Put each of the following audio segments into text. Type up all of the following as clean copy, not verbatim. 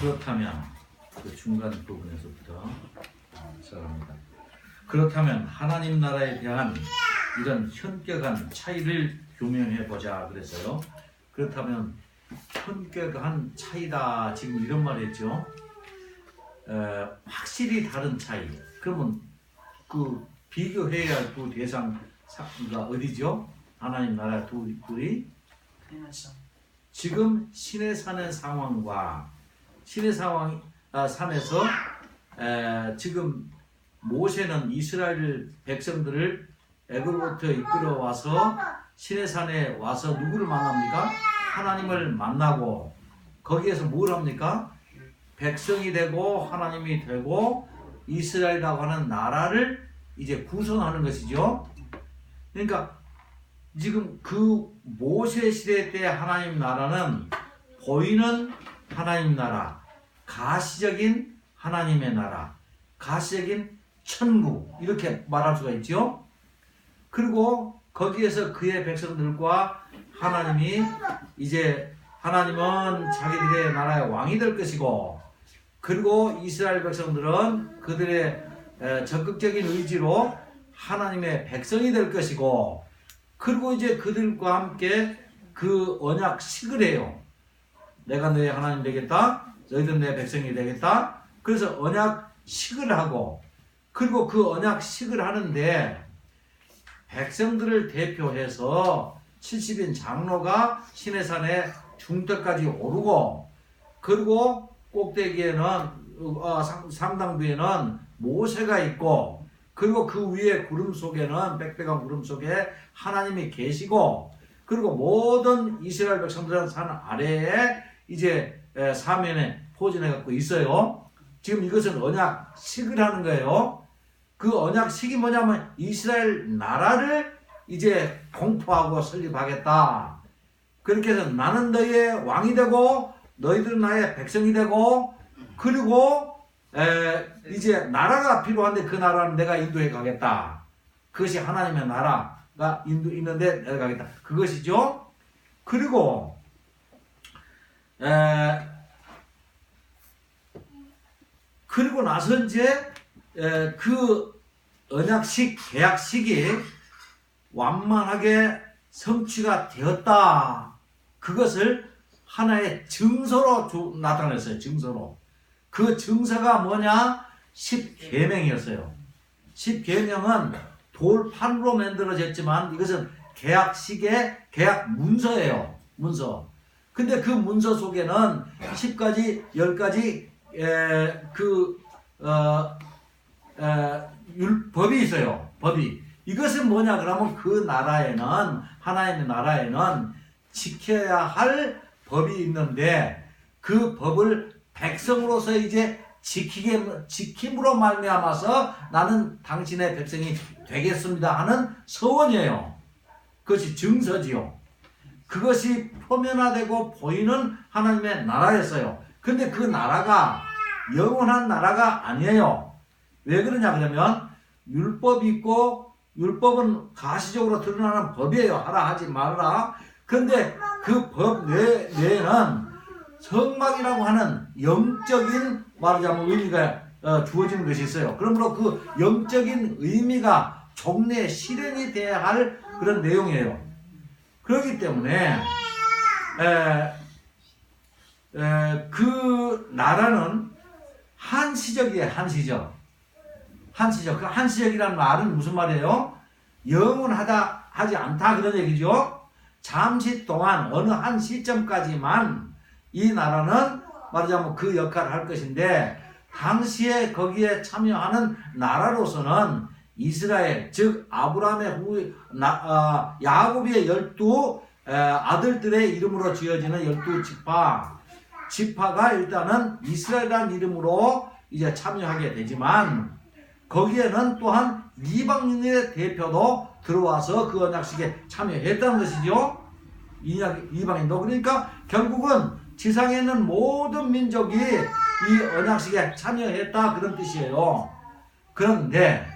그렇다면 그 중간 부분에서부터 시작합니다. 그렇다면 하나님 나라에 대한 이런 현격한 차이를 규명해 보자 그랬어요. 그렇다면 현격한 차이다, 지금 이런 말 했죠. 확실히 다른 차이. 그러면 그 비교해야 할 두 대상가 어디죠? 하나님 나라 둘이 지금 시내 사는 상황과 시내 산에서 지금 모세는 이스라엘 백성들을 애굽으로부터 이끌어와서 시내산에 와서 누구를 만납니까? 하나님을 만나고 거기에서 뭘 합니까? 백성이 되고 하나님이 되고 이스라엘이라고 하는 나라를 이제 구성하는 것이죠. 그러니까 지금 그 모세 시대 때 하나님 나라는 보이는 하나님 나라, 가시적인 하나님의 나라, 가시적인 천국, 이렇게 말할 수가 있죠. 그리고 거기에서 그의 백성들과 하나님이 이제 하나님은 자기들의 나라의 왕이 될 것이고, 그리고 이스라엘 백성들은 그들의 적극적인 의지로 하나님의 백성이 될 것이고, 그리고 이제 그들과 함께 그 언약식을 해요. 내가 너의 하나님 되겠다, 너희들은 내 백성이 되겠다. 그래서 언약식을 하고, 그리고 그 언약식을 하는데 백성들을 대표해서 70인 장로가 시내산에 중턱까지 오르고, 그리고 꼭대기에는 상당부에는 모세가 있고, 그리고 그 위에 구름 속에는 빽빽한 구름 속에 하나님이 계시고, 그리고 모든 이스라엘 백성들은 산 아래에 이제 사면에 포진해 갖고 있어요. 지금 이것은 언약식을 하는 거예요. 그 언약식이 뭐냐면 이스라엘 나라를 이제 공포하고 설립하겠다. 그렇게 해서 나는 너희의 왕이 되고 너희들은 나의 백성이 되고, 그리고 이제 나라가 필요한데 그 나라는 내가 인도해 가겠다. 그것이 하나님의 나라가 있는데 내가 가겠다. 그것이죠. 그리고 그리고 나서 이제 그 언약식, 계약식이 완만하게 성취가 되었다. 그것을 하나의 증서로 나타냈어요. 증서로. 그 증서가 뭐냐? 10계명이었어요. 10계명은 돌판으로 만들어졌지만 이것은 계약식의 계약 문서예요. 문서. 근데 그 문서 속에는 10가지, 10가지 법이 있어요. 법이. 이것은 뭐냐 그러면 그 나라에는, 하나님의 나라에는 지켜야 할 법이 있는데 그 법을 백성으로서 이제 지킴으로 말미암아서 나는 당신의 백성이 되겠습니다 하는 서원이에요. 그것이 증서지요. 그것이 표면화되고 보이는 하나님의 나라였어요. 근데 그 나라가 영원한 나라가 아니에요. 왜 그러냐 그러면 율법이 있고, 율법은 가시적으로 드러나는 법이에요. 하라 하지 말라. 그런데 그 법 내에는 성막이라고 하는 영적인, 말하자면 의미가 주어지는 것이 있어요. 그러므로 그 영적인 의미가 종래에 실현이 돼야 할 그런 내용이에요. 그렇기 때문에 그 나라는 한시적이에요. 한시적. 그 한시적이라는 말은 무슨 말이에요? 영원하다 하지 않다 그런 얘기죠. 잠시 동안 어느 한 시점까지만 이 나라는 말하자면 그 역할을 할 것인데, 당시에 거기에 참여하는 나라로서는 이스라엘, 즉 아브라함의 야곱의 12 아들들의 이름으로 지어지는 12지파가 일단은 이스라엘이라는 이름으로 이제 참여하게 되지만, 거기에는 또한 이방인의 대표도 들어와서 그 언약식에 참여했다는 것이죠. 이방인도. 그러니까 결국은 지상에 있는 모든 민족이 이 언약식에 참여했다 그런 뜻이에요. 그런데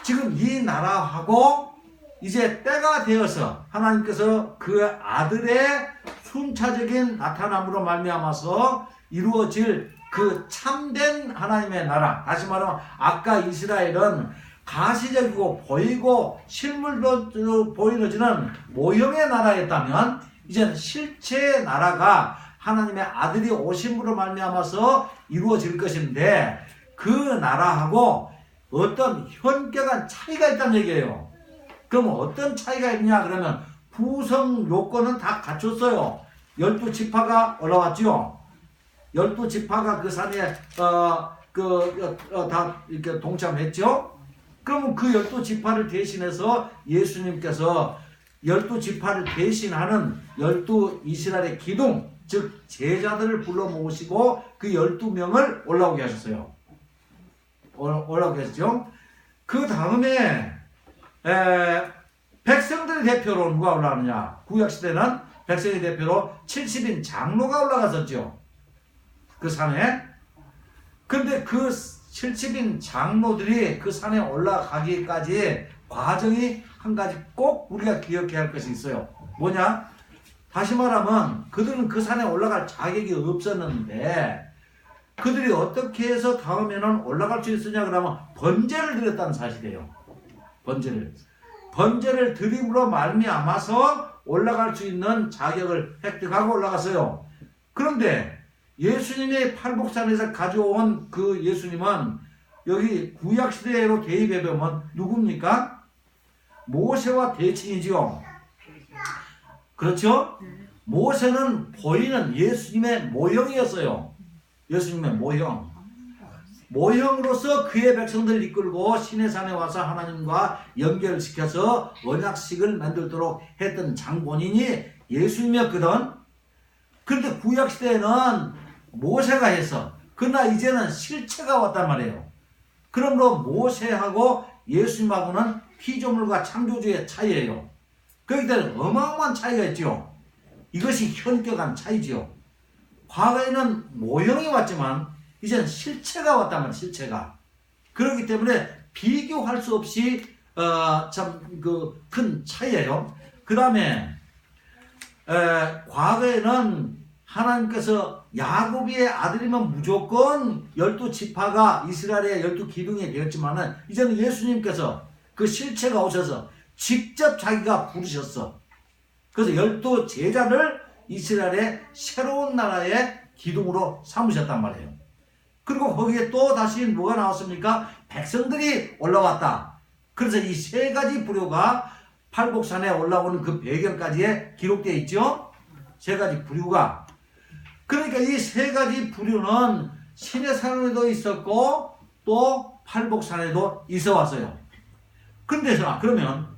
지금 이 나라하고 이제 때가 되어서 하나님께서 그 아들의 순차적인 나타남으로 말미암아서 이루어질 그 참된 하나님의 나라. 다시 말하면 아까 이스라엘은 가시적이고 보이고 실물로 보이지는 모형의 나라였다면 이제는 실체의 나라가 하나님의 아들이 오심으로 말미암아서 이루어질 것인데 그 나라하고 어떤 현격한 차이가 있다는 얘기예요. 그럼 어떤 차이가 있냐 그러면 구성 요건은 다 갖췄어요. 12지파가 올라왔죠. 12지파가 그 산에 다 이렇게 동참했죠. 그러면 그 12지파를 대신해서 예수님께서 12지파를 대신하는 12 이스라엘의 기둥, 즉 제자들을 불러 모으시고 그 12명을 올라오게 하셨어요. 올라오게 하셨죠. 그 다음에 백성들의 대표로 누가 올라가느냐? 구약시대는 백성의 대표로 70인 장로가 올라갔었죠. 그 산에. 근데 그 70인 장로들이 그 산에 올라가기까지 과정이 한 가지 꼭 우리가 기억해야 할 것이 있어요. 뭐냐? 다시 말하면 그들은 그 산에 올라갈 자격이 없었는데 그들이 어떻게 해서 다음에는 올라갈 수 있었냐 그러면 번제를 드렸다는 사실이에요. 번제를 드림으로 말미암아서 올라갈 수 있는 자격을 획득하고 올라갔어요. 그런데 예수님의 팔복산에서 가져온 그 예수님은 여기 구약시대로 대입해 보면 누굽니까? 모세와 대칭이지요. 그렇죠? 모세는 보이는 예수님의 모형이었어요. 예수님의 모형. 모형으로서 그의 백성들을 이끌고 시내산에 와서 하나님과 연결시켜서 언약식을 만들도록 했던 장본인이 예수님이었거든. 그런데 구약시대에는 모세가 했어. 그러나 이제는 실체가 왔단 말이에요. 그러므로 모세하고 예수님하고는 피조물과 창조주의 차이예요. 그렇기 때문에 어마어마한 차이가 있죠. 이것이 현격한 차이지요. 과거에는 모형이 왔지만 이제는 실체가 왔단 말이에요. 실체가. 그렇기 때문에 비교할 수 없이 참 그 큰 차이예요. 그 다음에 과거에는 하나님께서 야곱의 아들이면 무조건 12지파가 이스라엘의 12기둥이 되었지만은 이제는 예수님께서 그 실체가 오셔서 직접 자기가 부르셨어. 그래서 12제자를 이스라엘의 새로운 나라의 기둥으로 삼으셨단 말이에요. 그리고 거기에 또 다시 뭐가 나왔습니까? 백성들이 올라왔다. 그래서 이 세 가지 부류가 팔복산에 올라오는 그 배경까지에 기록되어 있죠. 세 가지 부류가. 그러니까 이 세 가지 부류는 시내산에도 있었고 또 팔복산에도 있어 왔어요. 그런데 그러면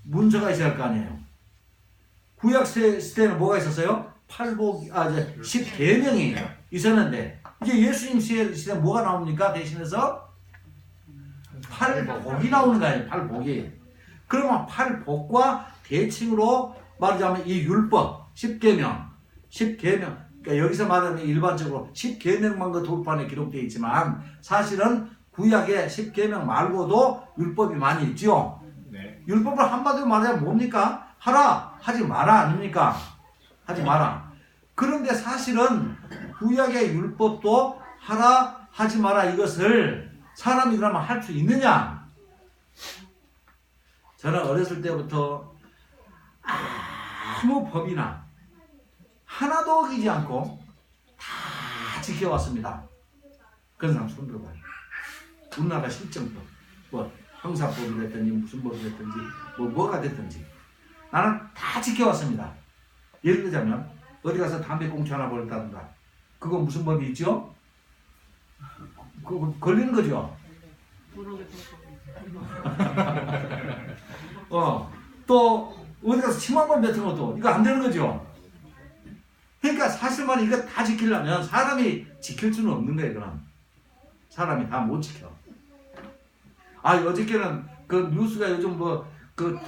문제가 있어야 할 거 아니에요. 구약 시대에는 뭐가 있었어요? 10계명이 있었는데 이제 예수님 시대에 뭐가 나옵니까? 대신해서 팔복이 나오는 거예요. 팔복이. 그러면 팔복과 대칭으로 말하자면 이 율법 10계명 그러니까 여기서 말하면 일반적으로 10계명만 그 돌판에 기록되어 있지만 사실은 구약에 10계명 말고도 율법이 많이 있죠. 네. 율법을 한마디로 말하면 뭡니까? 하라 하지 마라 아닙니까? 하지 마라. 그런데 사실은 구약의 율법도 하라 하지 마라 이것을 사람이 그러면 할 수 있느냐? 저는 어렸을 때부터 아무 법이나 하나도 어기지 않고 다 지켜왔습니다. 그런 사람 손 들어봐요. 우리나라 실정법, 뭐 형사법이 됐든지 무슨 법이 됐든지 뭐가 됐든지 나는 다 지켜왔습니다. 예를 들자면 어디 가서 담배 꽁초 하나 버렸다든가 그거 무슨 법이 있죠? 그거 걸리는 거죠. 또 어디 가서 침 한 번 뱉은 것도 이거 안 되는 거죠. 그러니까 사실 말은 이거 다 지키려면 사람이 지킬 수는 없는 거예요. 그럼 사람이 다 못 지켜. 어저께는 그 뉴스가 요즘 그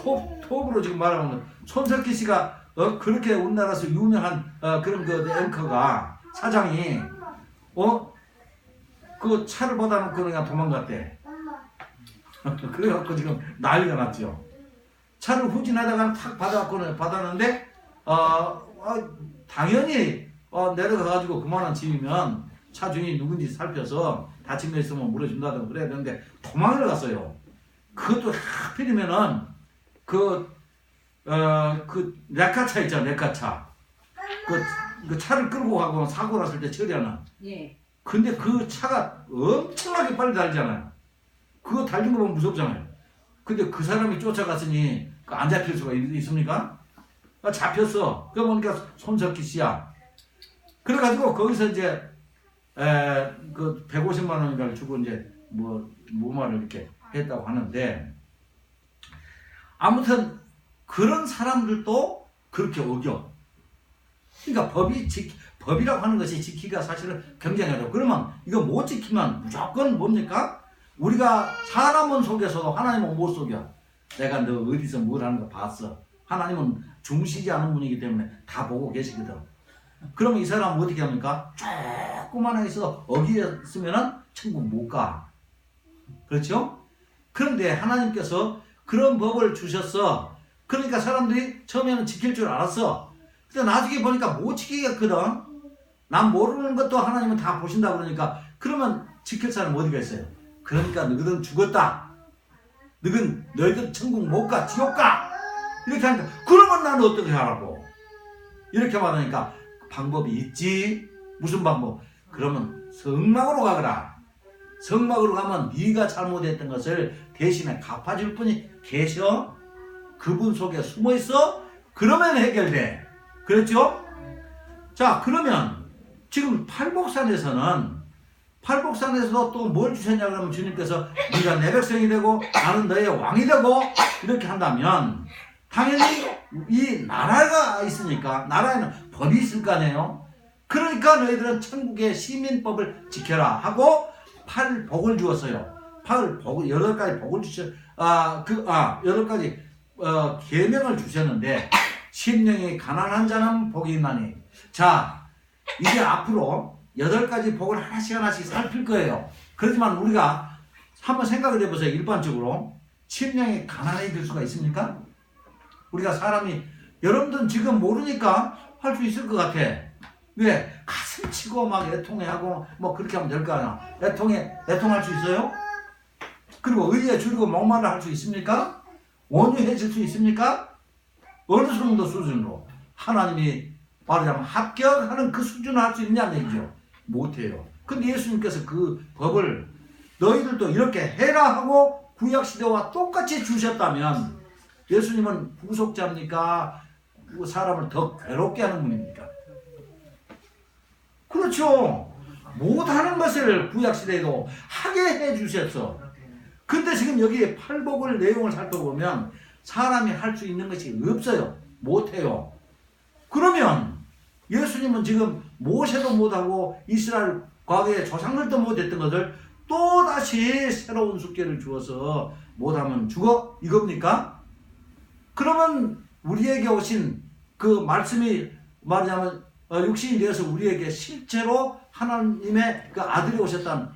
톱으로 지금 말하면 손석희 씨가 그렇게 우리나라에서 유명한 그런 그 앵커가 사장이 그 차를 받아놓고 그냥 도망갔대. 그래갖고 지금 난리가 났죠. 차를 후진하다가 탁 받았는데 당연히 내려가가지고 그만한 집이면 차 주인이 누군지 살펴서 다친 거 있으면 물어준다든가 그래야 되는데 도망을 갔어요. 그것도 하필이면은 그 레카차 있잖아, 레카차. 그 차를 끌고 가고 사고 났을 때 처리하는. 예. 근데 그 차가 엄청나게 빨리 달리잖아요. 그거 달린 거 보면 무섭잖아요. 근데 그 사람이 쫓아갔으니 안 잡힐 수가 있습니까? 잡혔어. 그러고 보니까 손석희 씨야. 그래가지고 거기서 이제 그 150만 원인가를 주고 이제 무마를 이렇게 했다고 하는데, 아무튼 그런 사람들도 그렇게 어겨. 그러니까 법이라고 하는 것이 지키기가 사실은 굉장히 어려워. 그러면 이거 못 지키면 무조건 뭡니까? 우리가 사람은 속여서도 하나님은 못 속여. 내가 너 어디서 뭘 하는 거 봤어. 하나님은 중시지 않은 분이기 때문에 다 보고 계시거든. 그러면 이 사람은 어떻게 합니까? 조그만하게 있어 어기었으면은 천국 못 가. 그렇죠? 그런데 하나님께서 그런 법을 주셨어. 그러니까 사람들이 처음에는 지킬 줄 알았어. 근데 나중에 보니까 못 지키겠거든. 난 모르는 것도 하나님은 다 보신다 그러니까, 그러면 지킬 사람 어디가 있어요? 그러니까 너희들은 죽었다. 너희들 천국 못 가, 지옥 가. 이렇게 하니까, 그러면 나는 어떻게 하라고? 이렇게 말하니까 방법이 있지. 무슨 방법? 그러면 성막으로 가거라. 성막으로 가면 네가 잘못했던 것을 대신에 갚아줄 분이 계셔. 그분 속에 숨어 있어. 그러면 해결돼. 그렇죠? 자, 그러면 지금 팔복산에서도 또 뭘 주셨냐 그러면 주님께서 네가 내 백성이 되고 나는 너의 왕이 되고 이렇게 한다면 당연히 이 나라가 있으니까 나라에는 법이 있을 거 아니에요. 그러니까 너희들은 천국의 시민법을 지켜라 하고 8복을 주었어요. 8복을 8가지 복을 주셨 8가지 계명을 주셨는데, 심령이 가난한 자는 복이 있나니. 자, 이제 앞으로 8가지 복을 하나씩 살필 거예요. 그렇지만 우리가 한번 생각을 해보세요. 일반적으로 심령이 가난해질 수가 있습니까? 우리가 사람이, 여러분들은 지금 모르니까 할 수 있을 것 같아. 왜? 가슴 치고 막 애통해하고 뭐 그렇게 하면 될 거 아니야. 애통할 수 있어요? 그리고 의에 줄이고 목말라 할 수 있습니까? 온유해질 수 있습니까? 어느 정도 수준으로 하나님이 말하자면 합격하는 그 수준을 할 수 있냐는 얘기죠. 못해요. 근데 예수님께서 그 법을 너희들도 이렇게 해라 하고 구약시대와 똑같이 주셨다면 예수님은 후속자입니까? 사람을 더 괴롭게 하는 분입니까? 그렇죠. 못하는 것을 구약시대에도 하게 해주셨어. 근데 지금 여기 팔복을 내용을 살펴보면 사람이 할 수 있는 것이 없어요. 못해요. 그러면 예수님은 지금 모세도 못하고 이스라엘 과거의 조상들도 못했던 것을 또다시 새로운 숙제를 주어서 못하면 죽어? 이겁니까? 그러면 우리에게 오신 그 말씀이 말하자면 육신이 되어서 우리에게 실제로 하나님의 그 아들이 오셨다는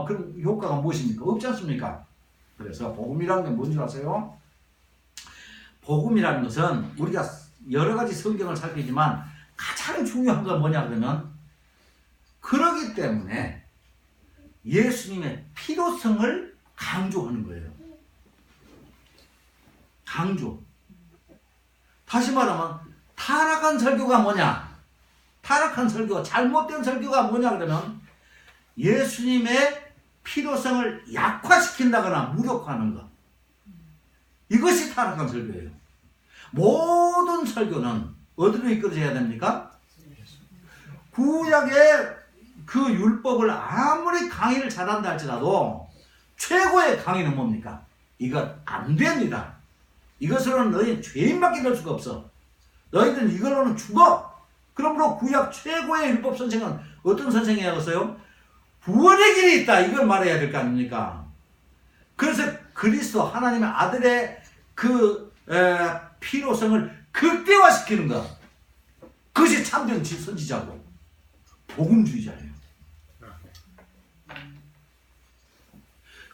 그런 효과가 무엇입니까? 없지 않습니까? 그래서 복음이라는 게 뭔지 아세요? 복음이라는 것은 우리가 여러 가지 성경을 살피지만 가장 중요한 건 뭐냐 그러면, 그러기 때문에 예수님의 필요성을 강조하는 거예요. 강조. 다시 말하면 타락한 설교가 뭐냐? 타락한 설교, 잘못된 설교가 뭐냐 그러면 예수님의 필요성을 약화시킨다거나 무력화하는 것. 이것이 타락한 설교예요. 모든 설교는 어디로 이끌어져야 됩니까? 구약의 그 율법을 아무리 강의를 잘한다 할지라도 최고의 강의는 뭡니까? 이것 안 됩니다. 이것으로는 너희 죄인밖에 될 수가 없어. 너희들은 이걸로는 죽어. 그러므로 구약 최고의 율법 선생은 어떤 선생이었어요? 구원의 길이 있다. 이걸 말해야 될 거 아닙니까? 그래서 그리스도 하나님의 아들의 그 필요성을 극대화시키는 것. 그것이 참된 선지자고 복음주의자예요.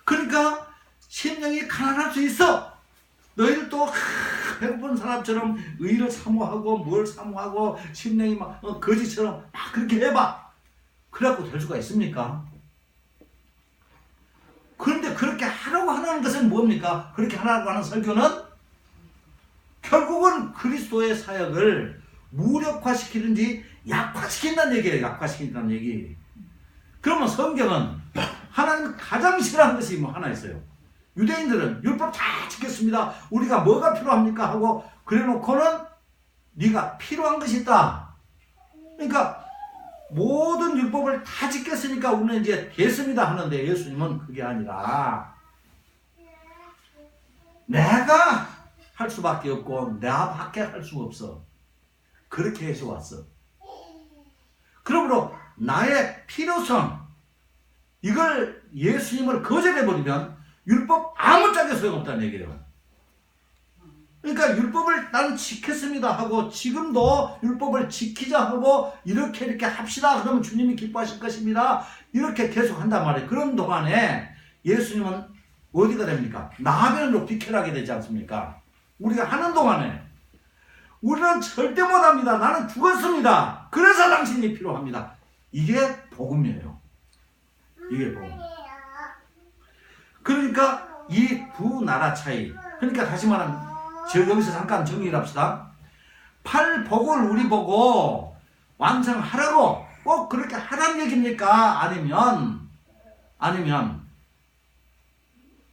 그러니까 심령이 가난할 수 있어. 너희들 또 배고픈 사람처럼 의를 사모하고 뭘 사모하고 심령이 막 거지처럼 막 그렇게 해봐. 그래갖고 될 수가 있습니까? 그런데 그렇게 하라고 하는 것은 뭡니까? 그렇게 하라고 하는 설교는 결국은 그리스도의 사역을 무력화시키든지 약화시킨다는 얘기예요. 약화시킨다는 얘기. 그러면 성경은 하나님 가장 싫어하는 것이 뭐 하나 있어요. 유대인들은 율법 다 지켰습니다. 우리가 뭐가 필요합니까? 하고 그래놓고는 네가 필요한 것이 있다. 그러니까 모든 율법을 다 지켰으니까 우리는 이제 됐습니다 하는데 예수님은 그게 아니라 내가 할 수밖에 없고 나밖에 할 수가 없어. 그렇게 해서 왔어. 그러므로 나의 필요성 이걸 예수님을 거절해버리면 율법 아무짝에 소용없다는 얘기예요. 그러니까 율법을 나는 지켰습니다 하고 지금도 율법을 지키자 하고 이렇게 합시다 그러면 주님이 기뻐하실 것입니다. 이렇게 계속 한단 말이에요. 그런 동안에 예수님은 어디가 됩니까? 나변으로 비켜나게 되지 않습니까? 우리가 하는 동안에 우리는 절대 못합니다. 나는 죽었습니다. 그래서 당신이 필요합니다. 이게 복음이에요. 이게 복음. 그러니까 이 두 나라 차이. 그러니까 다시 말하면 여기서 잠깐 정리를 합시다. 팔복을 우리 보고 완성하라고 꼭 그렇게 하라는 얘기입니까? 아니면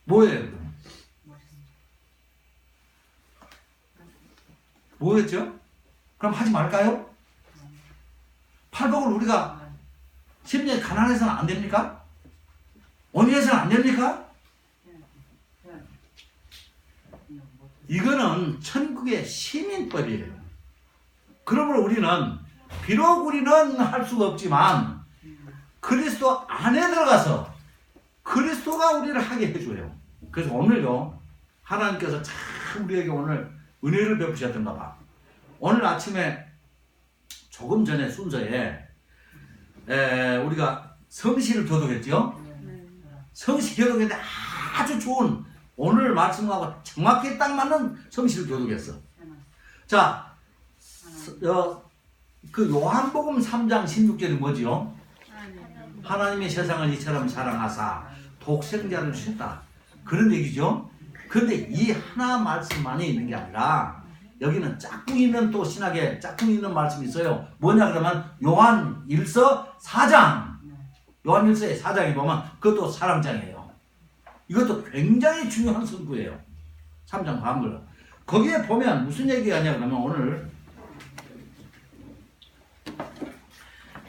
뭐예요? 뭐였죠? 그럼 하지 말까요? 팔복을 우리가 심지어 가난해서는 안 됩니까? 원위해서는 안 됩니까? 이거는 천국의 시민법이에요. 그러므로 우리는 비록 우리는 할 수가 없지만 그리스도 안에 들어가서 그리스도가 우리를 하게 해줘요. 그래서 오늘요 하나님께서 참 우리에게 오늘 은혜를 베푸셨던가 봐. 오늘 아침에 조금 전에 순서에 우리가 성시를 교독했죠. 성시 교독했는데 아주 좋은 오늘 말씀하고 정확히 딱 맞는 성시를 교독했어. 자, 그 요한복음 3장 16절이 뭐지요? 하나님이 세상을 이처럼 사랑하사 독생자를 주셨다. 그런 얘기죠. 그런데 이 하나 말씀만이 있는 게 아니라 여기는 짝꿍이 있는 또 신학에 짝꿍이 있는 말씀이 있어요. 뭐냐 그러면 요한 1서 4장. 요한 1서의 4장에 보면 그것도 사랑장이에요. 이것도 굉장히 중요한 선구예요. 3장 반물. 거기에 보면 무슨 얘기가 하냐 그러면 오늘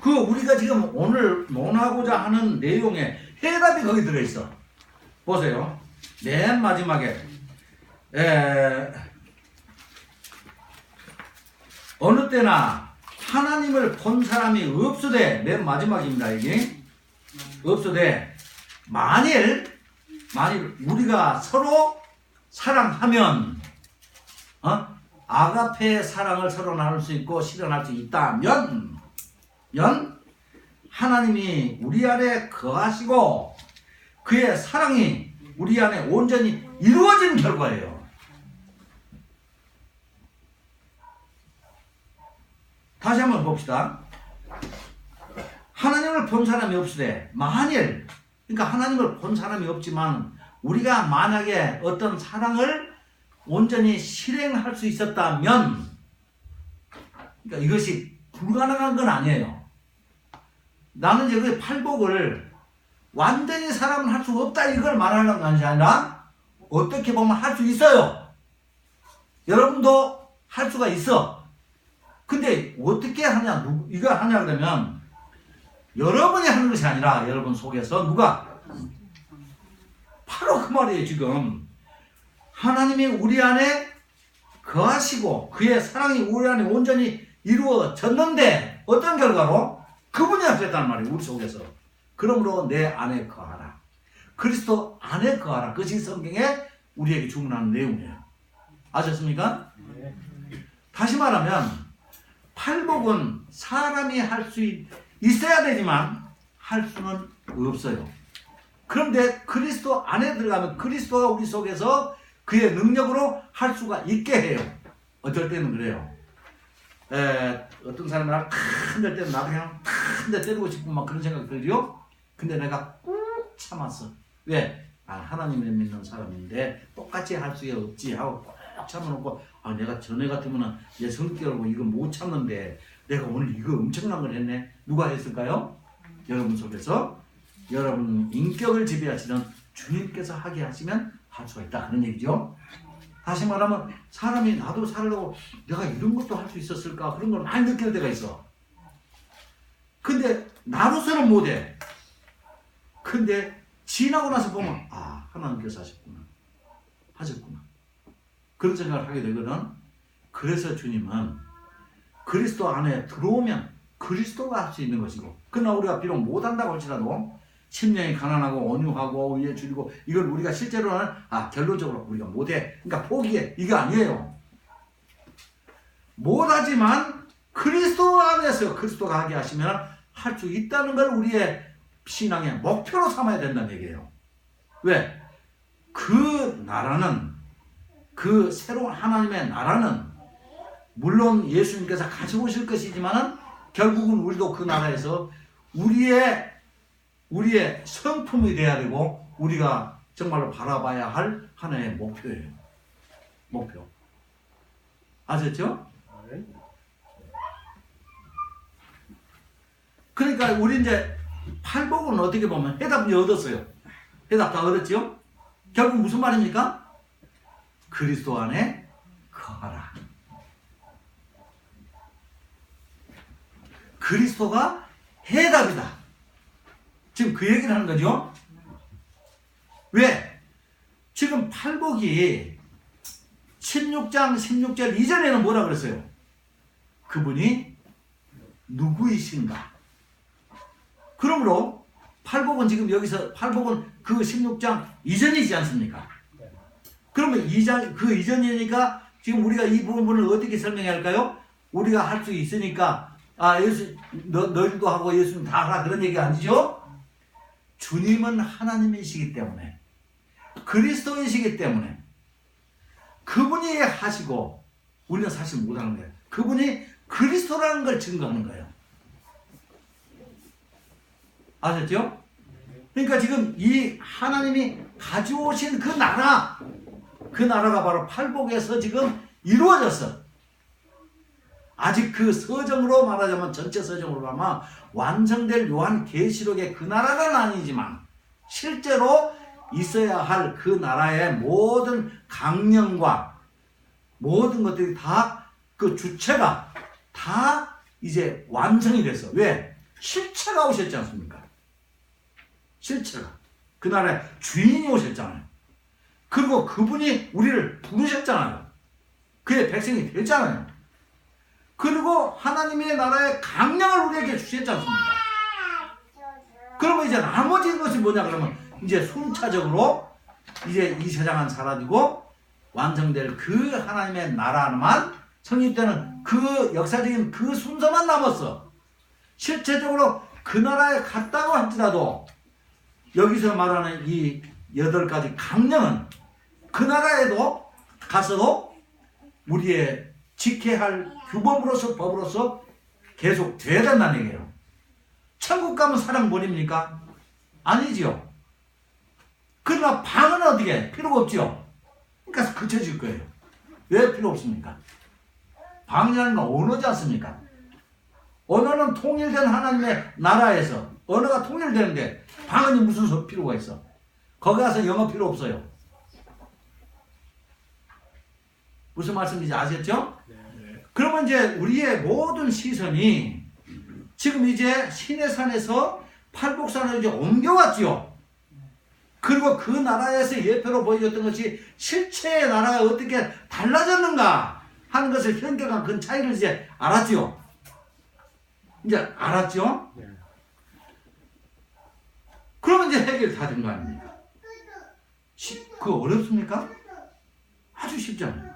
그 우리가 지금 오늘 논하고자 하는 내용의 해답이 거기 들어있어. 보세요. 맨 마지막에 어느 때나 하나님을 본 사람이 없으되 맨 마지막입니다. 이게 없으되 만일 우리가 서로 사랑하면 아가페의 사랑을 서로 나눌 수 있고 실현할 수 있다면 하나님이 우리 안에 거하시고 그의 사랑이 우리 안에 온전히 이루어진 결과예요. 다시 한번 봅시다. 하나님을 본 사람이 없으되 만일 그러니까 하나님을 본 사람이 없지만 우리가 만약에 어떤 사랑을 온전히 실행할 수 있었다면 그러니까 이것이 불가능한 건 아니에요. 나는 이제 그 팔복을 완전히 사람은 할 수 없다 이걸 말하는 것이 아니라 어떻게 보면 할 수 있어요. 여러분도 할 수가 있어. 근데 어떻게 하냐 이거 하냐 그러면 여러분이 하는 것이 아니라 여러분 속에서 누가 바로 그 말이에요. 지금 하나님이 우리 안에 거하시고 그의 사랑이 우리 안에 온전히 이루어졌는데 어떤 결과로? 그분이 하셨다는 말이에요. 우리 속에서. 그러므로 내 안에 거하라. 그리스도 안에 거하라. 그것이 성경에 우리에게 주문하는 내용이에요. 아셨습니까? 네. 다시 말하면 팔복은 사람이 할 수 있어야 되지만 할 수는 없어요. 그런데 그리스도 안에 들어가면 그리스도가 우리 속에서 그의 능력으로 할 수가 있게 해요. 어떨 때는 그래요. 어떤 사람이 나를 큰 데 때는 나도 그냥 큰 데 때리고 싶은 막 그런 생각 들죠. 근데 내가 꾹 참았어. 왜? 하나님을 믿는 사람인데 똑같이 할 수가 없지 하고 꼭 참아놓고 내가 전에 같으면 내 성격을 이거 못 참는데 내가 오늘 이거 엄청난 걸 했네. 누가 했을까요? 여러분 속에서 여러분 인격을 지배하시는 주님께서 하게 하시면 할 수가 있다 그런 얘기죠. 다시 말하면 사람이 나도 살려고 내가 이런 것도 할 수 있었을까 그런 걸 많이 느낄 때가 있어. 근데 나로서는 못해. 근데 지나고 나서 보면 하나님께서 하셨구나 그런 생각을 하게 되거든. 그래서 주님은 그리스도 안에 들어오면 그리스도가 할 수 있는 것이고, 그러나 우리가 비록 못한다고 할지라도 심령이 가난하고 온유하고 위에 줄이고 이걸 우리가 실제로는 결론적으로 우리가 못해, 그러니까 포기해, 이게 아니에요. 못하지만 그리스도 안에서 그리스도가 하게 하시면 할 수 있다는 걸 우리의 신앙의 목표로 삼아야 된다는 얘기예요. 왜? 그 나라는, 그 새로운 하나님의 나라는 물론 예수님께서 가져오실 것이지만 결국은 우리도 그 나라에서 우리의 성품이 돼야 되고 우리가 정말로 바라봐야 할 하나의 목표예요. 목표. 아셨죠? 그러니까 우리 이제 팔복은 어떻게 보면 해답을 얻었어요. 해답 다 얻었죠? 결국 무슨 말입니까? 그리스도 안에 거하라. 그리스도가 해답이다. 지금 그 얘기를 하는 거죠. 왜? 지금 팔복이 16장 16절 이전에는 뭐라 그랬어요? 그분이 누구이신가? 그러므로 팔복은 지금 여기서 팔복은 그 16장 이전이지 않습니까? 그러면 그 이전이니까 지금 우리가 이 부분을 어떻게 설명해야 할까요? 우리가 할 수 있으니까 예수 너희도 하고 예수님 다 하라 그런 얘기 아니죠? 주님은 하나님이시기 때문에 그리스도이시기 때문에 그분이 하시고 우리는 사실 못하는 거예요. 그분이 그리스도라는 걸 증거하는 거예요. 아셨죠? 그러니까 지금 이 하나님이 가져오신 그 나라가 바로 팔복에서 지금 이루어졌어. 아직 그 서정으로 말하자면 전체 서정으로 말하면 완성될 요한계시록의 그 나라는 아니지만 실제로 있어야 할 그 나라의 모든 강령과 모든 것들이 다 그 주체가 다 이제 완성이 됐어. 왜? 실체가 오셨지 않습니까? 실체가. 그 나라의 주인이 오셨잖아요. 그리고 그분이 우리를 부르셨잖아요. 그의 백성이 됐잖아요. 그리고 하나님의 나라의 강령을 우리에게 주셨지 않습니까? 그러면 이제 나머지 것이 뭐냐 그러면 이제 순차적으로 이제 이 세상은 사라지고 완성될 그 하나님의 나라만 성립되는 그 역사적인 그 순서만 남았어. 실체적으로 그 나라에 갔다고 할지라도 여기서 말하는 이 8가지 강령은 그 나라에도 가서도 우리의 지켜야 할 규범으로서 법으로서 계속 돼야 된다는 얘기예요. 천국 가면 사랑 버립니까? 아니지요. 그러나 방은 어떻게 해? 필요가 없지요. 그러니까 그쳐질 거예요. 왜 필요 없습니까? 방이라는 건 언어지 않습니까? 언어는 통일된 하나님의 나라에서 언어가 통일되는데 방언이 무슨 필요가 있어? 거기 가서 영어 필요 없어요. 무슨 말씀인지 아셨죠? 네. 그러면 이제 우리의 모든 시선이 지금 이제 시내산에서 팔복산으로 이제 옮겨왔지요. 그리고 그 나라에서 예표로 보여줬던 것이 실체의 나라가 어떻게 달라졌는가 하는 것을 현격한 그 차이를 이제 알았지요. 이제 알았죠? 네. 그러면 이제 해결이 다 된 거 아닙니까? 그거 어렵습니까? 아주 쉽잖아요.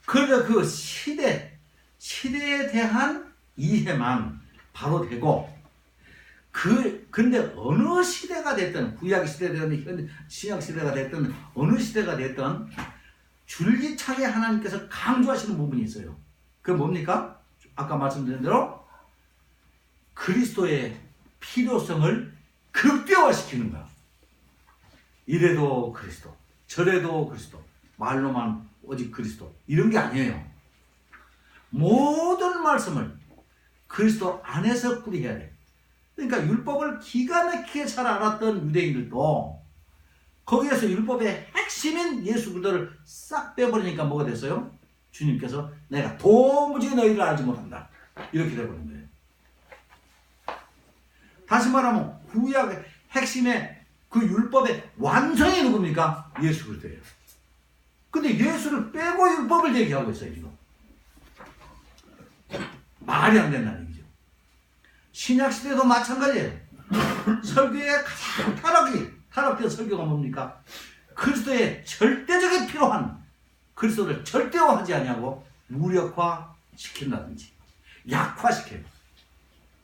그러니까 그 시대에 대한 이해만 바로 되고 근데 어느 시대가 됐든, 구약 시대가 됐든, 신약 시대가 됐든, 어느 시대가 됐든, 줄기차게 하나님께서 강조하시는 부분이 있어요. 그게 뭡니까? 아까 말씀드린 대로, 그리스도의 필요성을 극대화시키는 거야. 이래도 그리스도, 저래도 그리스도, 말로만 오직 그리스도. 이런 게 아니에요. 모든 말씀을 그리스도 안에서 뿌리해야 돼. 그러니까 율법을 기가 막히게 잘 알았던 유대인들도 거기에서 율법의 핵심인 예수 그리스도를 싹 빼버리니까 뭐가 됐어요? 주님께서 내가 도무지 너희를 알지 못한다. 이렇게 돼버린 거예요. 다시 말하면 구약의 핵심의 그 율법의 완성이 누굽니까? 예수 그리스도예요. 근데 예수를 빼고 율법을 얘기하고 있어요, 지금. 말이 안 된다는 얘기죠. 신약 시대도 마찬가지예요. 설교의 가장 타락된 설교가 뭡니까? 그리스도의 절대적인 필요한 그리스도를 절대화하지 아니하고 무력화시킨다든지 약화시켜요.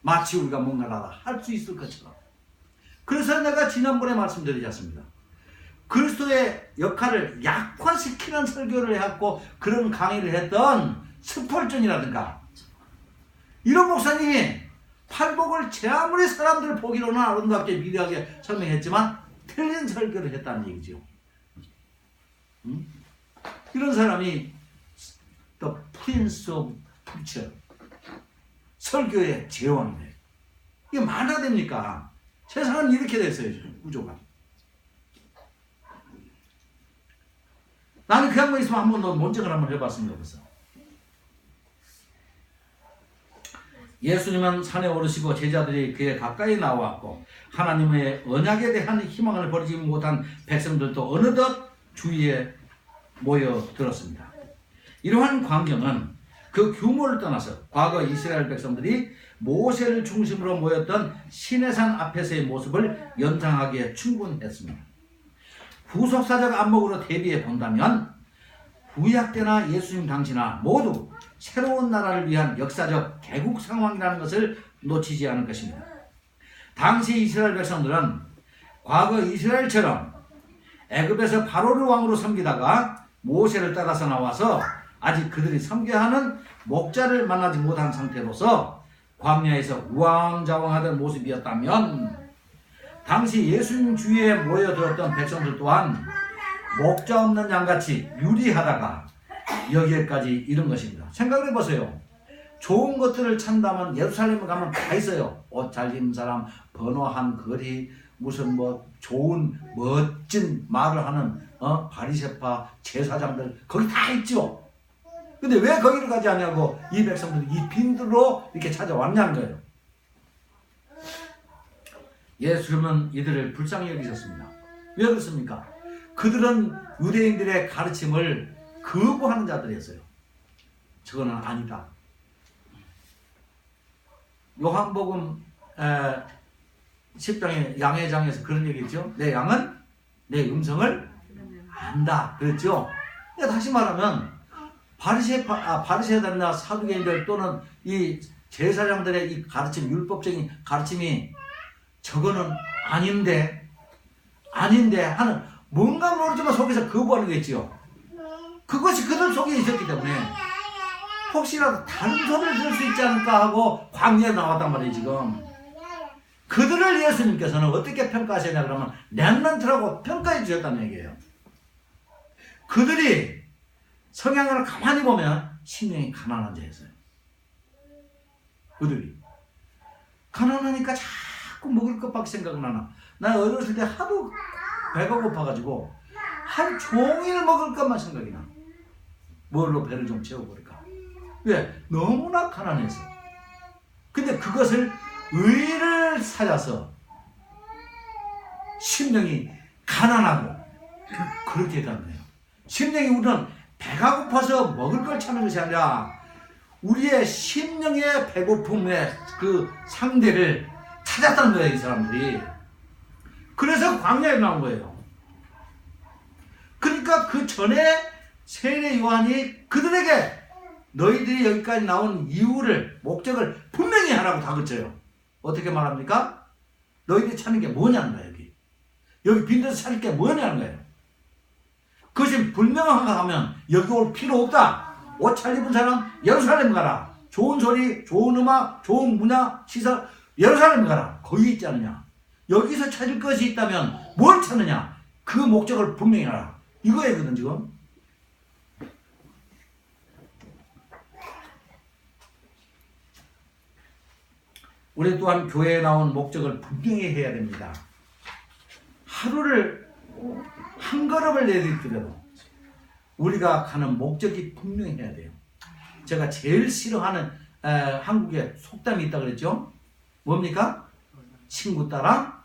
마치 우리가 뭔가를 할 수 있을 것처럼. 그래서 내가 지난번에 말씀드리지 않습니다. 그리스도의 역할을 약화시키는 설교를 해갖고 그런 강의를 했던 스펄전이라든가 이런 목사님이 팔복을 제 아무리 사람들 보기로는 아름답게 미리하게 설명했지만 틀린 설교를 했다는 얘기죠. 이런 사람이 The Prince of Preacher, 설교의 제왕이 돼요. 이게 말이 됩니까? 세상은 이렇게 됐어요, 구조가. 나는 그 양반 있으면 한번 더 논쟁을 한번 해봤습니다. 그래서 예수님은 산에 오르시고 제자들이 그에 가까이 나왔고 하나님의 언약에 대한 희망을 버리지 못한 백성들도 어느덧 주위에 모여들었습니다. 이러한 광경은 그 규모를 떠나서 과거 이스라엘 백성들이 모세를 중심으로 모였던 시내산 앞에서의 모습을 연상하기에 충분했습니다. 후속사적 안목으로 대비해 본다면 구약 때나 예수님 당시나 모두 새로운 나라를 위한 역사적 개국 상황이라는 것을 놓치지 않을 것입니다. 당시 이스라엘 백성들은 과거 이스라엘처럼 애굽에서 바로를 왕으로 섬기다가 모세를 따라서 나와서 아직 그들이 섬겨야 하는 목자를 만나지 못한 상태로서 광야에서 우왕좌왕하던 모습이었다면 당시 예수님 주위에 모여들었던 백성들 또한 목자 없는 양같이 유리하다가 여기에까지 이른 것입니다. 생각을 해보세요. 좋은 것들을 찾다면 예루살렘에 가면 다 있어요. 옷 잘 입은 사람, 번화한 거리, 무슨 뭐 좋은 멋진 말을 하는 바리새파 제사장들 거기 다 있죠. 근데 왜 거기를 가지 않냐고 이 백성들이 이 빈들로 이렇게 찾아왔냐는 거예요. 예수님은 이들을 불쌍히 여기셨습니다. 왜 그렇습니까? 그들은 유대인들의 가르침을 거부하는 자들이었어요. 저거는 아니다. 요한복음 10장의 양의 장에서 그런 얘기했죠. 내 양은 내 음성을 안다. 그랬죠. 다시 말하면 바리새인들이나 사두개인들 또는 이 제사장들의 이 가르침, 율법적인 가르침이 저거는 아닌데 하는 뭔가 모르지만 속에서 거부하는 게 있죠. 그것이 그들 속에 있었기 때문에 혹시라도 다른 소리를 들을 수 있지 않을까 하고 광야에 나왔단 말이에요. 지금 그들을 예수님께서는 어떻게 평가하시냐 그러면 렘넌트라고 평가해 주셨다는 얘기예요. 그들이 성향을 가만히 보면 심령이 가난한 자였어요. 그들이 가난하니까 자꾸 먹을 것밖에 생각은 나나. 나 어렸을 때 하도 배가 고파가지고 하루 종일 먹을 것만 생각이 나. 뭘로 배를 좀 채워버릴까. 왜? 너무나 가난해서. 근데 그것을 의를 찾아서 심령이 가난하고 그렇게 되는 거예요. 심령이 우리는 배가 고파서 먹을 걸 찾는 것이 아니라 우리의 심령의 배고픔의 그 상대를 찾았다는 거예요, 이 사람들이. 그래서 광야에 나온 거예요. 그러니까 그 전에 세례 요한이 그들에게 너희들이 여기까지 나온 이유를, 목적을 분명히 하라고 다그쳐요. 어떻게 말합니까? 너희들이 찾는 게 뭐냐는 거야. 여기 빈 데서 찾을 게 뭐냐는 거예요. 그것이 불명한가 하면 여기 올 필요 없다. 옷 잘 입은 사람 예루살렘 가라. 좋은 소리, 좋은 음악, 좋은 문화, 시설 예루살렘 가라. 거기 있지 않느냐. 여기서 찾을 것이 있다면 뭘 찾느냐. 그 목적을 분명히 알아. 이거거든 지금. 우리 또한 교회에 나온 목적을 분명히 해야 됩니다. 하루를 한 걸음을 내딛더라도 우리가 가는 목적이 분명히 해야 돼요. 제가 제일 싫어하는 한국에 속담이 있다 그랬죠? 뭡니까? 친구 따라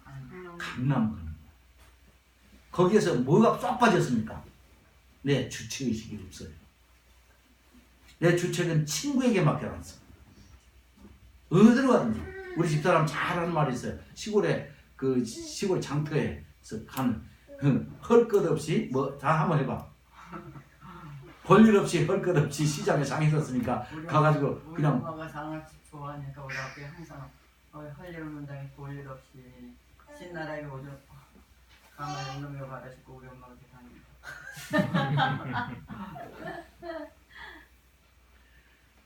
강남 가는 거. 거기에서 뭐가 쏙 빠졌습니까? 내 주체의식이 없어요. 내 주체는 친구에게 맡겨놨어. 어디로 가든지. 우리 집사람 잘하는 말이 있어요. 시골에 그 시골 장터에서 가는 헐 것 없이 뭐 다 한번 해봐. 볼일 없이 헐 것 없이 시장에 장이 섰으니까 가가지고 우리 그냥 엄마가 장을 좋아하니까 우리 앞에 항상 할 일 없는 장에 볼일 없이 신나라하게 오죠. 가만히 놈이 받아주고 우리 엄마가 이렇게 다닙니다.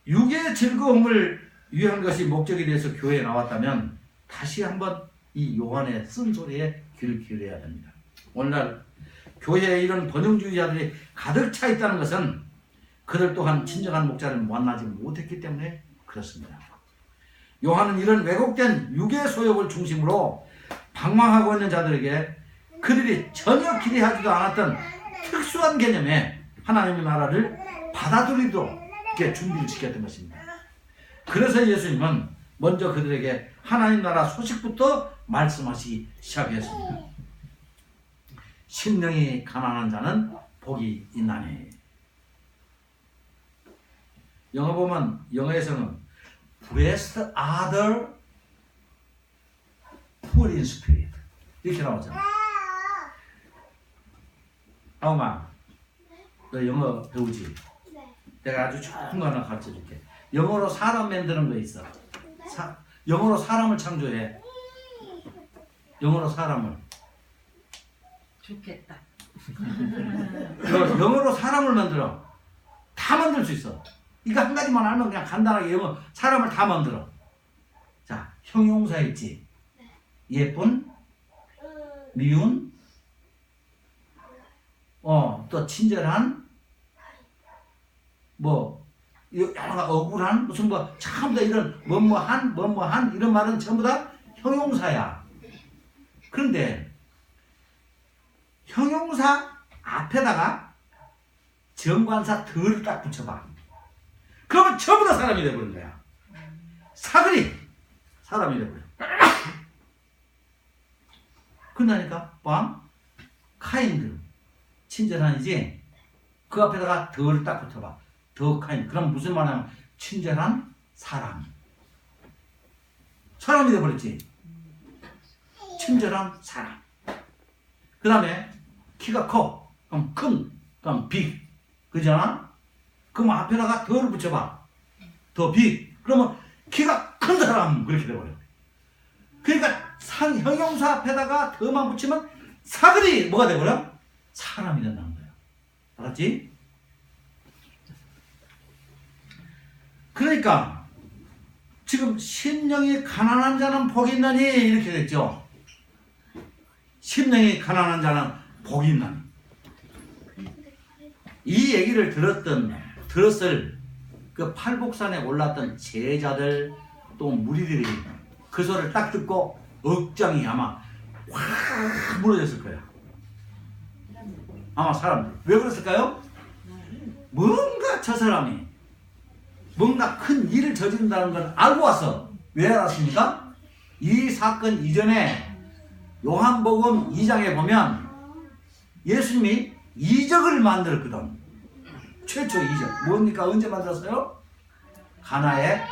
육의 즐거움을 위한 것이 목적이 돼서 교회에 나왔다면 다시 한번 이 요한의 쓴소리에 귀를 기울여야 됩니다. 오늘날 교회에 이런 번영주의자들이 가득 차 있다는 것은 그들 또한 진정한 목자를 만나지 못했기 때문에 그렇습니다. 요한은 이런 왜곡된 육의 소욕을 중심으로 방황하고 있는 자들에게 그들이 전혀 기대하지도 않았던 특수한 개념의 하나님의 나라를 받아들이도록 이렇게 준비를 시켰던 것입니다. 그래서 예수님은 먼저 그들에게 하나님 나라 소식부터 말씀하시기 시작했습니다. 심령이 가난한 자는 복이 있나니. 영어 보면 영어에서는 Blessed are the poor in spirit 이렇게 나오잖아. 엄마, 너 영어 배우지? 내가 아주 좋은 거 하나 가르쳐 줄게. 영어로 사람 만드는 거 있어. 영어로 사람을 창조해. 영어로 사람을. 좋겠다. 영어로 사람을 만들어. 다 만들 수 있어. 이거 한 가지만 알면 그냥 간단하게 영어 사람을 다 만들어. 자, 형용사 있지. 예쁜, 미운, 또 친절한, 뭐 여러 억울한 무슨 뭐 전부 다 이런 뭐뭐한 이런 말은 전부 다 형용사야. 그런데 형용사 앞에다가 정관사 덜을 딱 붙여봐. 그러면 전부 다 사람이 돼버린 거야. 사글이 사람이 돼버려. 그러니까 봐. 카인드 친절한이지. 그 앞에다가 덜을 딱 붙여봐. 더 카인. 그럼 무슨 말이냐면 친절한 사람. 사람이 돼버렸지. 친절한 사람. 그 다음에 키가 커. 그럼 큰. 그럼 빅. 그잖아? 그럼 앞에다가 더를 붙여봐. 더 빅. 그러면 키가 큰 사람. 그렇게 돼버려. 그러니까 형용사 앞에다가 더만 붙이면 사글이 뭐가 돼버려? 사람이 된다는 거야. 알았지? 그러니까 지금 심령이 가난한 자는 복이 있나니 이렇게 됐죠. 심령이 가난한 자는 복이 있나니. 이 얘기를 들었을 그 팔복산에 올랐던 제자들 또 무리들이 그 소리를 딱 듣고 억장이 아마 확 무너졌을 거야. 아마 사람들. 왜 그랬을까요? 뭔가 저 사람이 뭔가 큰 일을 저지른다는 걸 알고 왔어. 왜 알았습니까? 이 사건 이전에 요한복음 2장에 보면 예수님이 이적을 만들었거든. 최초 이적. 뭡니까? 언제 만들었어요? 가나의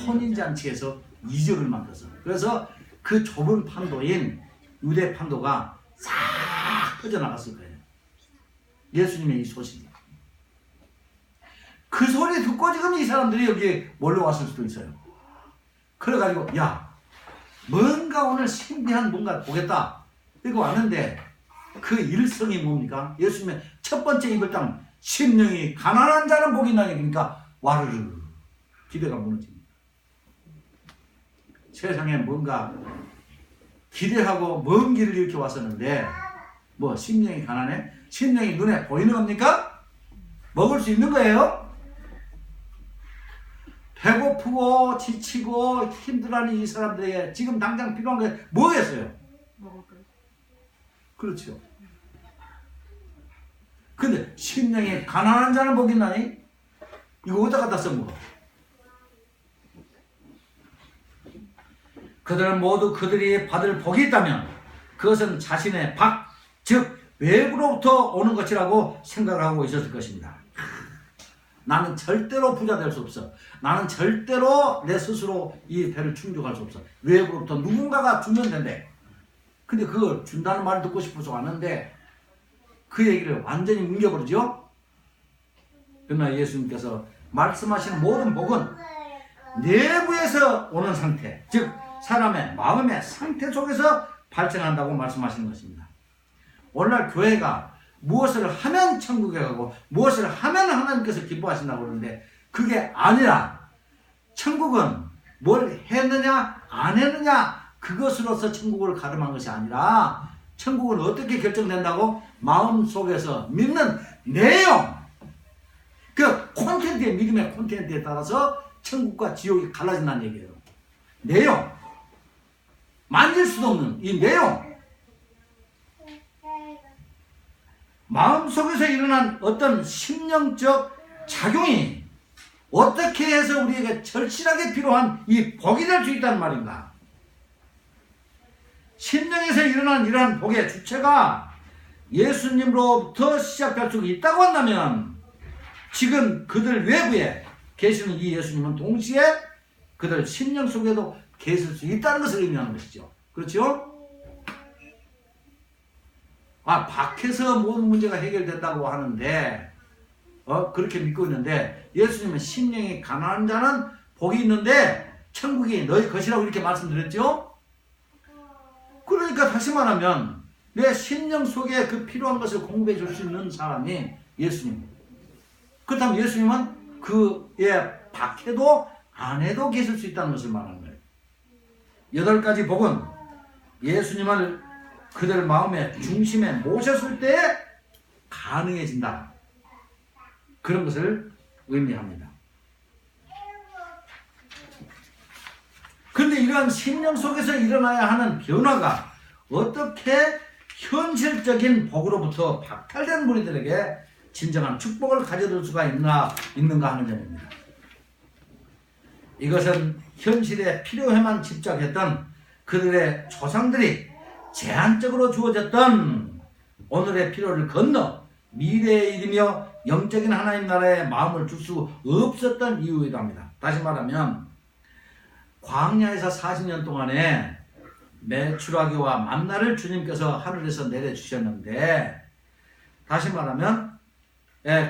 혼인잔치에서 이적을 만들었어. 그래서 그 좁은 판도인 유대 판도가 싹 퍼져나갔을 거예요. 예수님의 이 소식이. 그 소리 듣고 지금 이 사람들이 여기에 몰려왔을 수도 있어요. 그래가지고 야 뭔가 오늘 신비한 뭔가 보겠다. 이거 왔는데 그 일성이 뭡니까? 예수님의 첫 번째 입을 딱 심령이 가난한 자는 복이 있나니 그러니까 와르르 기대가 무너집니다. 세상에 뭔가 기대하고 먼 길을 이렇게 왔었는데 뭐 심령이 가난해? 심령이 눈에 보이는 겁니까? 먹을 수 있는 거예요? 배고프고 지치고 힘들어하는 이 사람들에게 지금 당장 필요한 게 뭐겠어요? 먹을 거. 그렇죠. 근데 심령이 가난한 자는 복이 있나니? 이거 어디다 갖다 써먹어? 그들은 모두 그들이 받을 복이 있다면 그것은 자신의 박, 즉 외부로부터 오는 것이라고 생각하고 있었을 것입니다. 나는 절대로 부자 될 수 없어. 나는 절대로 내 스스로 이 배를 충족할 수 없어. 외부로부터 누군가가 주면 된대. 근데 그걸 준다는 말을 듣고 싶어서 왔는데 그 얘기를 완전히 뭉겨버리죠. 그러나 예수님께서 말씀하시는 모든 복은 내부에서 오는 상태, 즉 사람의 마음의 상태 속에서 발생한다고 말씀하시는 것입니다. 오늘날 교회가 무엇을 하면 천국에 가고 무엇을 하면 하나님께서 기뻐하신다고 그러는데 그게 아니라 천국은 뭘 했느냐 안 했느냐 그것으로서 천국을 가름한 것이 아니라 천국은 어떻게 결정된다고? 마음속에서 믿는 내용, 그 콘텐츠의 믿음의 콘텐츠에 따라서 천국과 지옥이 갈라진다는 얘기예요. 내용, 만질 수도 없는 이 내용, 마음속에서 일어난 어떤 심령적 작용이 어떻게 해서 우리에게 절실하게 필요한 이 복이 될 수 있다는 말인가? 심령에서 일어난 이러한 복의 주체가 예수님으로부터 시작될 수 있다고 한다면 지금 그들 외부에 계시는 이 예수님은 동시에 그들 심령 속에도 계실 수 있다는 것을 의미하는 것이죠. 그렇죠? 밖에서 모든 문제가 해결된다고 하는데 그렇게 믿고 있는데 예수님은 심령이 가난한 자는 복이 있는데 천국이 너희 것이라고 이렇게 말씀드렸죠? 그러니까 다시 말하면 내 심령 속에 그 필요한 것을 공급해 줄 수 있는 사람이 예수님. 그렇다면 예수님은 그의 밖에도 안에도 계실 수 있다는 것을 말하는 거예요. 8가지 복은 예수님을 그들 마음의 중심에 모셨을 때 가능해진다. 그런 것을 의미합니다. 그런데 이러한 심령 속에서 일어나야 하는 변화가 어떻게 현실적인 복으로부터 박탈된 우리들에게 진정한 축복을 가져줄 수가 있는가 하는 점입니다. 이것은 현실에 필요에만 집착했던 그들의 조상들이 제한적으로 주어졌던 오늘의 필요를 건너 미래의 일이며 영적인 하나님 나라의 마음을 줄 수 없었던 이유이기도 합니다. 다시 말하면 광야에서 40년 동안에 메추라기와 만나를 주님께서 하늘에서 내려주셨는데 다시 말하면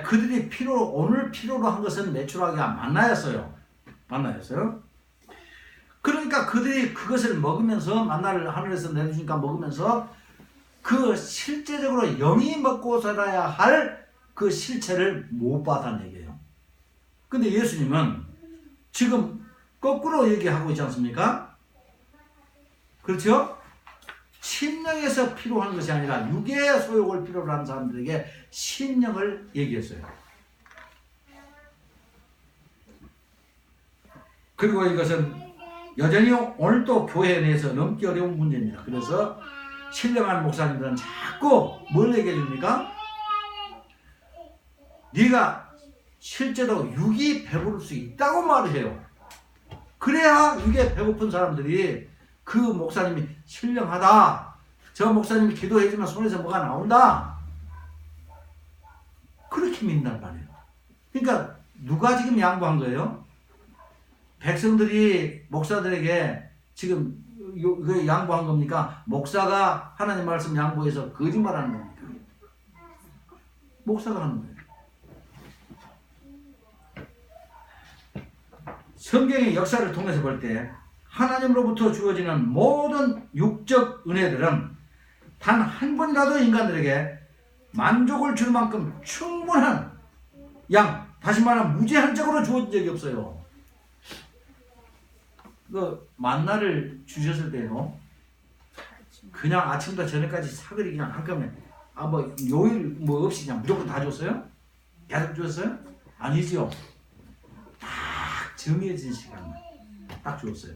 그들이 오늘 필요로 한 것은 메추라기와 만나였어요. 그러니까 그들이 그것을 먹으면서 만나를 하늘에서 내려주니까 먹으면서 그 실제적으로 영이 먹고 살아야 할 그 실체를 못 받아낸 얘기예요. 근데 예수님은 지금 거꾸로 얘기하고 있지 않습니까? 그렇죠? 심령에서 필요한 것이 아니라 육의 소욕을 필요로 하는 사람들에게 심령을 얘기했어요. 그리고 이것은 여전히 오늘도 교회 내에서 넘기 어려운 문제입니다. 그래서 신령한 목사님들은 자꾸 뭘 얘기해 줍니까? 네가 실제로 육이 배부를 수 있다고 말을 해요. 그래야 육에 배고픈 사람들이 그 목사님이 신령하다. 저 목사님이 기도해주면 손에서 뭐가 나온다. 그렇게 믿는단 말이에요. 그러니까 누가 지금 양보한 거예요? 백성들이 목사들에게 지금 이거 양보한 겁니까? 목사가 하나님 말씀 양보해서 거짓말하는 겁니까? 목사가 하는 거예요. 성경의 역사를 통해서 볼 때 하나님으로부터 주어지는 모든 육적 은혜들은 단 한 번이라도 인간들에게 만족을 줄 만큼 충분한 양, 다시 말하면 무제한적으로 주어진 적이 없어요. 그 만나를 주셨을 때도 그냥 아침부터 저녁까지 사거리 그냥 한꺼번에 뭐 요일 뭐 없이 그냥 무조건 다 줬어요? 계속 줬어요? 아니죠. 딱 정해진 시간만 딱 줬어요.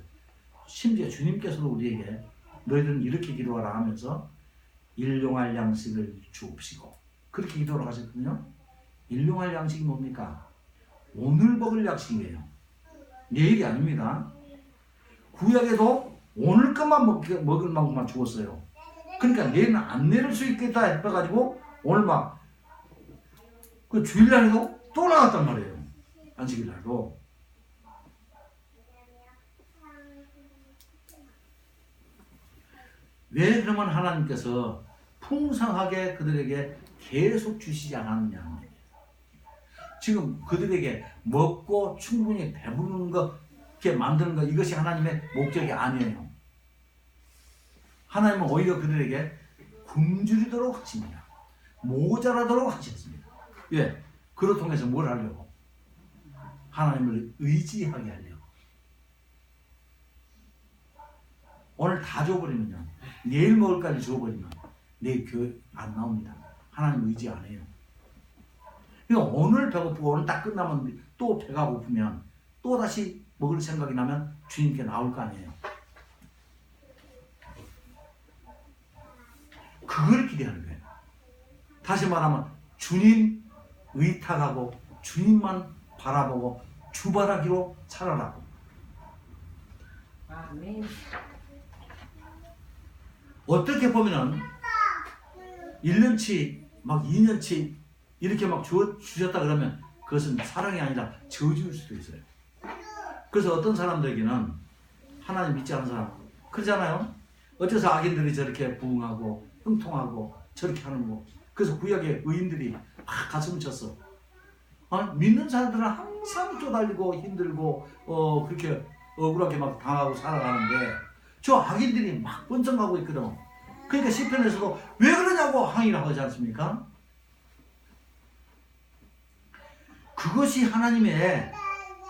심지어 주님께서도 우리에게 너희들은 이렇게 기도하라 하면서 일용할 양식을 주옵시고 그렇게 기도를 하셨거든요. 일용할 양식이 뭡니까? 오늘 먹을 양식이에요. 내일이 아닙니다. 구약에도 오늘 것만 먹을 만큼만 주었어요. 그러니까 내일은 안 내릴 수 있겠다 해가지고 오늘 막 그 주일날에도 또 나갔단 말이에요. 안식일날도. 왜 그러면 하나님께서 풍성하게 그들에게 계속 주시지 않았느냐. 지금 그들에게 먹고 충분히 배부르는 거 이렇게 만드는 것 이것이 하나님의 목적이 아니에요. 하나님은 오히려 그들에게 굶주리도록 하십니다. 모자라도록 하셨습니다. 왜? 그로 통해서 뭘 하려고? 하나님을 의지하게 하려고. 오늘 다 줘버리면요. 내일 먹을까지 줘버리면 내일 교회 안 나옵니다. 하나님 의지 안 해요. 그러니까 오늘 배고프고 오늘 딱 끝나면 또 배가 고프면 또 다시 먹을 생각이 나면 주님께 나올 거 아니에요. 그걸 기대하는 거예요. 다시 말하면 주님 의탁하고 주님만 바라보고 주바라기로 살아라고. 아멘. 어떻게 보면은 1년치 막 2년치 이렇게 막 주셨다 그러면 그것은 사랑이 아니라 저주일 수도 있어요. 그래서 어떤 사람들에게는 하나님 믿지 않는 사람 그러잖아요. 어째서 악인들이 저렇게 부흥하고 형통하고 저렇게 하는 거. 그래서 구약의 의인들이 막 가슴을 쳤어. 믿는 사람들은 항상 쪼달리고 힘들고 그렇게 억울하게 막 당하고 살아가는데 저 악인들이 막 번성하고 있거든. 그러니까 시편에서도 왜 그러냐고 항의를 하지 않습니까? 그것이 하나님의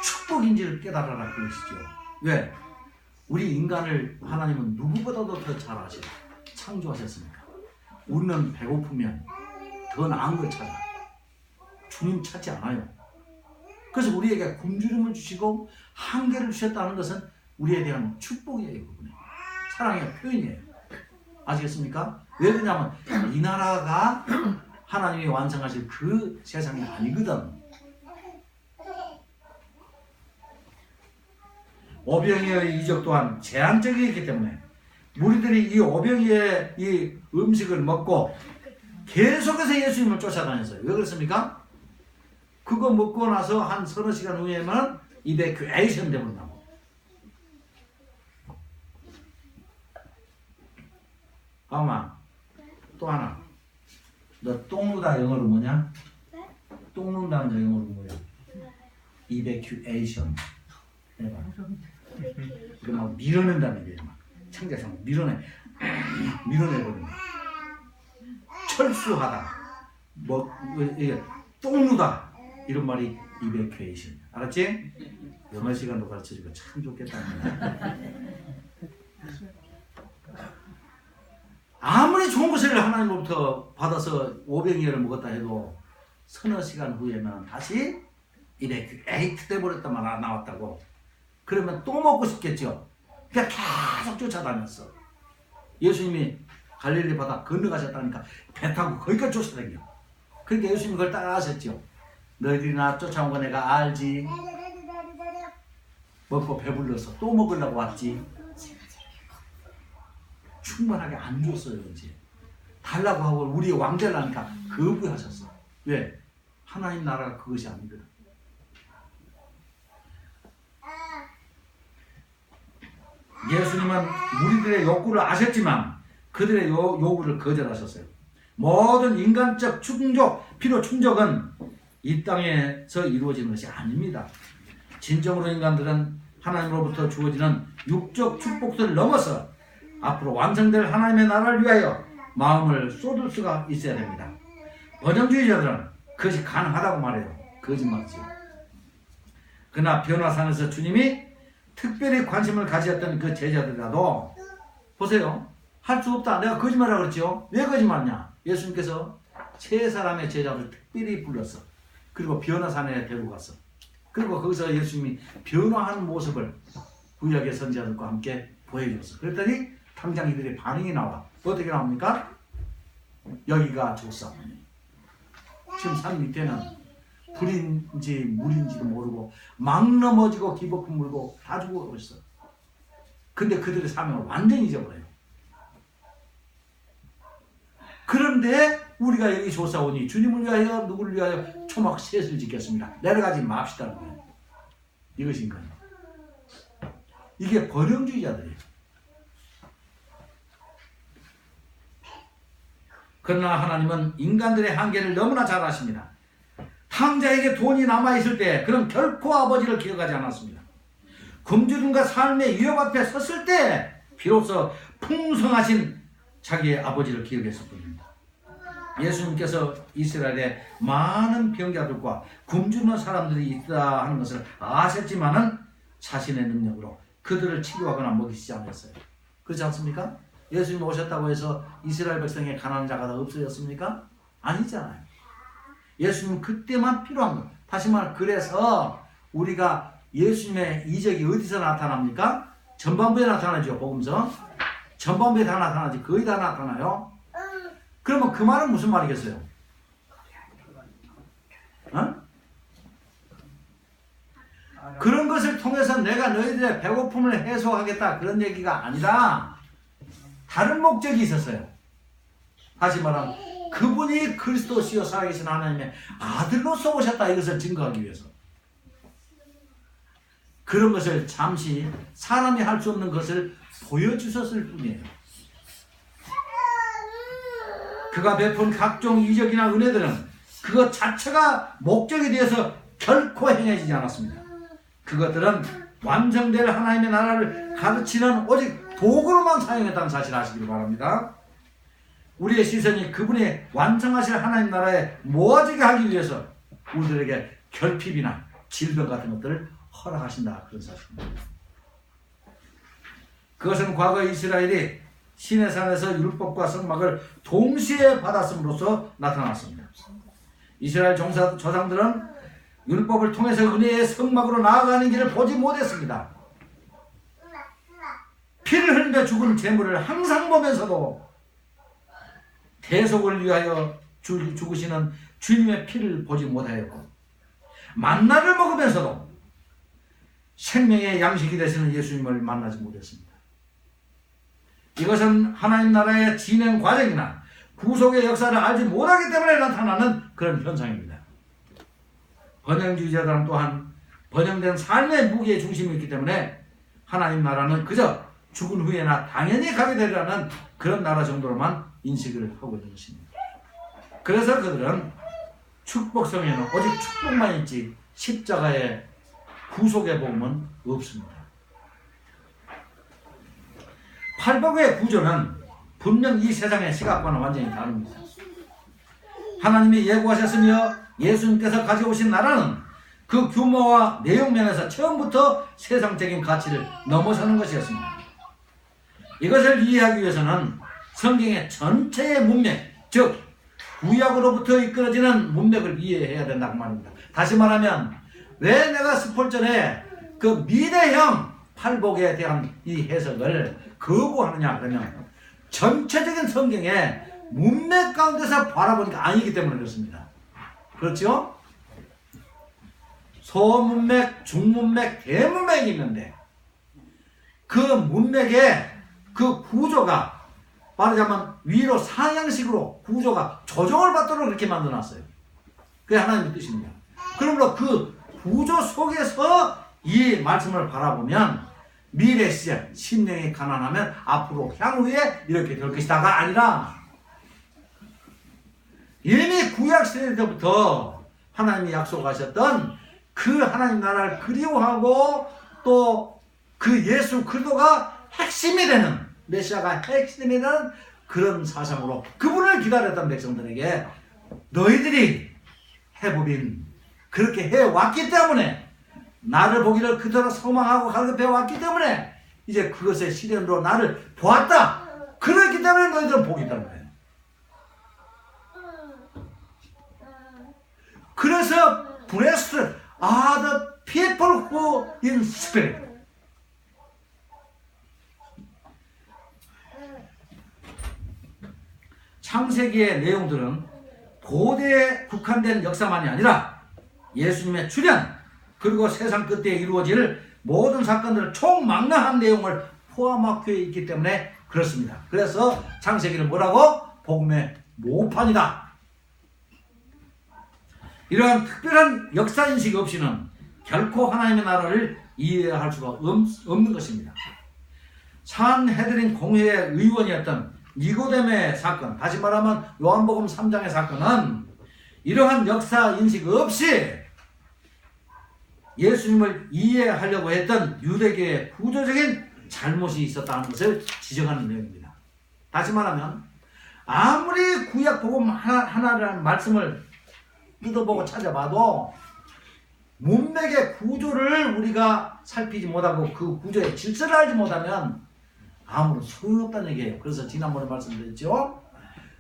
축복인지를 깨달아라 그것이죠. 왜? 우리 인간을 하나님은 누구보다도 더 잘 아시고 창조하셨습니까? 우리는 배고프면 더 나은 걸 찾아. 주님 찾지 않아요. 그래서 우리에게 굶주림을 주시고 한계를 주셨다는 것은 우리에 대한 축복이에요. 그분의 사랑의 표현이에요. 아시겠습니까? 왜 그러냐면 이 나라가 하나님이 완성하실 그 세상이 아니거든. 오병이어의 이적 또한 제한적이기 때문에 무리들이 이 오병이어의 이 음식을 먹고 계속해서 예수님을 쫓아다녔어요. 왜 그렇습니까? 그거 먹고 나서 한 서너 시간 후에는 이베큐에이션 되버린다고. 아마 또 하나. 너 똥 누다 영어로 뭐냐? 똥 눈다는 영어로 뭐야? 이베큐에이션. 해봐. 그럼 막 밀어낸다는 얘기야. 막 창자상 밀어내버린다. 철수하다. 뭐 이게 똥 누다. 이런 말이 이베큐에이션. 알았지? 영어 시간도 가르쳐주고 참 좋겠다. 아무리 좋은 것을 하나님으로부터 받아서 500년을 먹었다 해도 서너 시간 후에는 다시 이베큐에이트 돼버렸단 말 나왔다고. 그러면 또 먹고 싶겠죠. 그러니까 계속 쫓아다녔어. 예수님이 갈릴리 바다 건너가셨다니까 배 타고 거기까지 쫓아다녀. 그러니까 예수님이 그걸 따라하셨죠. 너희들이 나 쫓아온 거 내가 알지. 먹고 배불러서 또 먹으려고 왔지. 충분하게 안 줬어요. 이제 달라고 하고 우리 왕되려니까 거부하셨어. 왜? 하나님 나라가 그것이 아니거든. 예수님은 무리들의 욕구를 아셨지만 그들의 요구를 거절하셨어요. 모든 인간적 충족, 필요 충족은 이 땅에서 이루어지는 것이 아닙니다. 진정으로 인간들은 하나님으로부터 주어지는 육적 축복들을 넘어서 앞으로 완성될 하나님의 나라를 위하여 마음을 쏟을 수가 있어야 됩니다. 번영주의자들은 그것이 가능하다고 말해요. 거짓말이죠. 그러나 변화산에서 주님이 특별히 관심을 가지셨던 그 제자들이라도 보세요. 할 수 없다. 내가 거짓말이라고 그랬죠. 왜 거짓말이냐? 예수님께서 세 사람의 제자를 특별히 불렀어. 그리고 변화산에 데리고 갔어. 그리고 거기서 예수님이 변화하는 모습을 구약의 선지자들과 함께 보여줬어. 그랬더니 당장 이들의 반응이 나와. 어떻게 나옵니까? 여기가 좋사. 지금 산 밑에는 불인지 물인지도 모르고 막 넘어지고 기복품 물고 다 죽어가고 있어. 근데 그들의 사명을 완전히 잊어버려요. 그런데 우리가 여기 조사오니 주님을 위하여 누구를 위하여 초막 셋을 짓겠습니다. 내려가지 맙시다는 거예요. 이것인가요? 이게 번영주의자들이에요. 그러나 하나님은 인간들의 한계를 너무나 잘 아십니다. 탕자에게 돈이 남아있을 때 그는 결코 아버지를 기억하지 않았습니다. 굶주림과 삶의 위협 앞에 섰을 때 비로소 풍성하신 자기의 아버지를 기억했을 뿐입니다. 예수님께서 이스라엘에 많은 병자들과 굶주리는 사람들이 있다 하는 것을 아셨지만은 자신의 능력으로 그들을 치료하거나 먹이시지 않았어요. 그렇지 않습니까? 예수님 오셨다고 해서 이스라엘 백성의 가난한 자가 다 없어졌습니까? 아니잖아요. 예수님은 그때만 필요한 것. 다시 말 그래서 우리가 예수님의 이적이 어디서 나타납니까? 전반부에 나타나죠. 복음서. 전반부에 다 나타나지. 거의 다 나타나요. 그러면 그 말은 무슨 말이겠어요? 어? 그런 것을 통해서 내가 너희들의 배고픔을 해소하겠다 그런 얘기가 아니라 다른 목적이 있었어요. 다시 말하면 그분이 그리스도시요 살아계신 하나님의 아들로서 오셨다 이것을 증거하기 위해서 그런 것을 잠시 사람이 할 수 없는 것을 보여주셨을 뿐이에요. 그가 베푼 각종 이적이나 은혜들은 그것 자체가 목적에 대해서 결코 행해지지 않았습니다. 그것들은 완성될 하나님의 나라를 가르치는 오직 도구로만 사용했다는 사실을 아시길 바랍니다. 우리의 시선이 그분이 완성하실 하나님 나라에 모아지게 하기 위해서 우리들에게 결핍이나 질병 같은 것들을 허락하신다 그런 사실입니다. 그것은 과거 이스라엘이 시내산에서 율법과 성막을 동시에 받았음으로써 나타났습니다. 이스라엘 조상들은 율법을 통해서 은혜의 성막으로 나아가는 길을 보지 못했습니다. 피를 흘리며 죽은 제물을 항상 보면서도 대속을 위하여 죽으시는 주님의 피를 보지 못하였고 만나를 먹으면서도 생명의 양식이 되시는 예수님을 만나지 못했습니다. 이것은 하나님 나라의 진행 과정이나 구속의 역사를 알지 못하기 때문에 나타나는 그런 현상입니다. 번영주의자들은 또한 번영된 삶의 무게의 중심이 있기 때문에 하나님 나라는 그저 죽은 후에나 당연히 가게 되리라는 그런 나라 정도로만 인식을 하고 있는 것입니다. 그래서 그들은 축복성에는 오직 축복만 있지 십자가의 구속의 복음은 없습니다. 팔복의 구조는 분명 이 세상의 시각과는 완전히 다릅니다. 하나님이 예고하셨으며 예수님께서 가져오신 나라는 그 규모와 내용면에서 처음부터 세상적인 가치를 넘어서는 것이었습니다. 이것을 이해하기 위해서는 성경의 전체의 문맥, 즉 구약으로부터 이끌어지는 문맥을 이해해야 된다고 말입니다. 다시 말하면 왜 내가 스폴전에 그 미래형 팔복에 대한 이 해석을 거부하느냐 그러면 전체적인 성경의 문맥 가운데서 바라보니까 아니기 때문에 그렇습니다. 그렇죠? 소문맥, 중문맥, 대문맥이 있는데 그 문맥의 그 구조가 말하자면 위로 상향식으로 구조가 조정을 받도록 그렇게 만들어놨어요. 그게 하나님의 뜻입니다. 그러므로 그 구조 속에서 이 말씀을 바라보면 미래 시절 심령이 가난하면 앞으로 향후에 이렇게 될 것이다가 아니라 이미 구약 시대 때부터 하나님이 약속하셨던 그 하나님 나라를 그리워하고 또 그 예수 그리스도가 핵심이 되는, 메시아가 핵심이 되는 그런 사상으로 그분을 기다렸던 백성들에게 너희들이 해법인 그렇게 해왔기 때문에, 나를 보기를 그대로 소망하고 갈급해 왔기 때문에 이제 그것의 실현으로 나를 보았다. 그렇기 때문에 너희들은 복이 있다는 거예요. 그래서 blessed are the people who in spirit. 창세기의 내용들은 고대에 국한된 역사만이 아니라 예수님의 출현 그리고 세상 끝에 이루어질 모든 사건들을 총망라한 내용을 포함하고 있기 때문에 그렇습니다. 그래서 창세기를 뭐라고? 복음의 모판이다. 이러한 특별한 역사인식 없이는 결코 하나님의 나라를 이해할 수가 없는 것입니다. 산헤드린 공회의 의원이었던 니고데모의 사건, 다시 말하면 요한복음 3장의 사건은 이러한 역사인식 없이 예수님을 이해하려고 했던 유대교의 구조적인 잘못이 있었다는 것을 지적하는 내용입니다. 다시 말하면 아무리 구약복음 하나라는 말씀을 뜯어보고 찾아봐도 문맥의 구조를 우리가 살피지 못하고 그 구조의 질서를 알지 못하면 아무런 소용없다는 얘기예요. 그래서 지난번에 말씀드렸죠.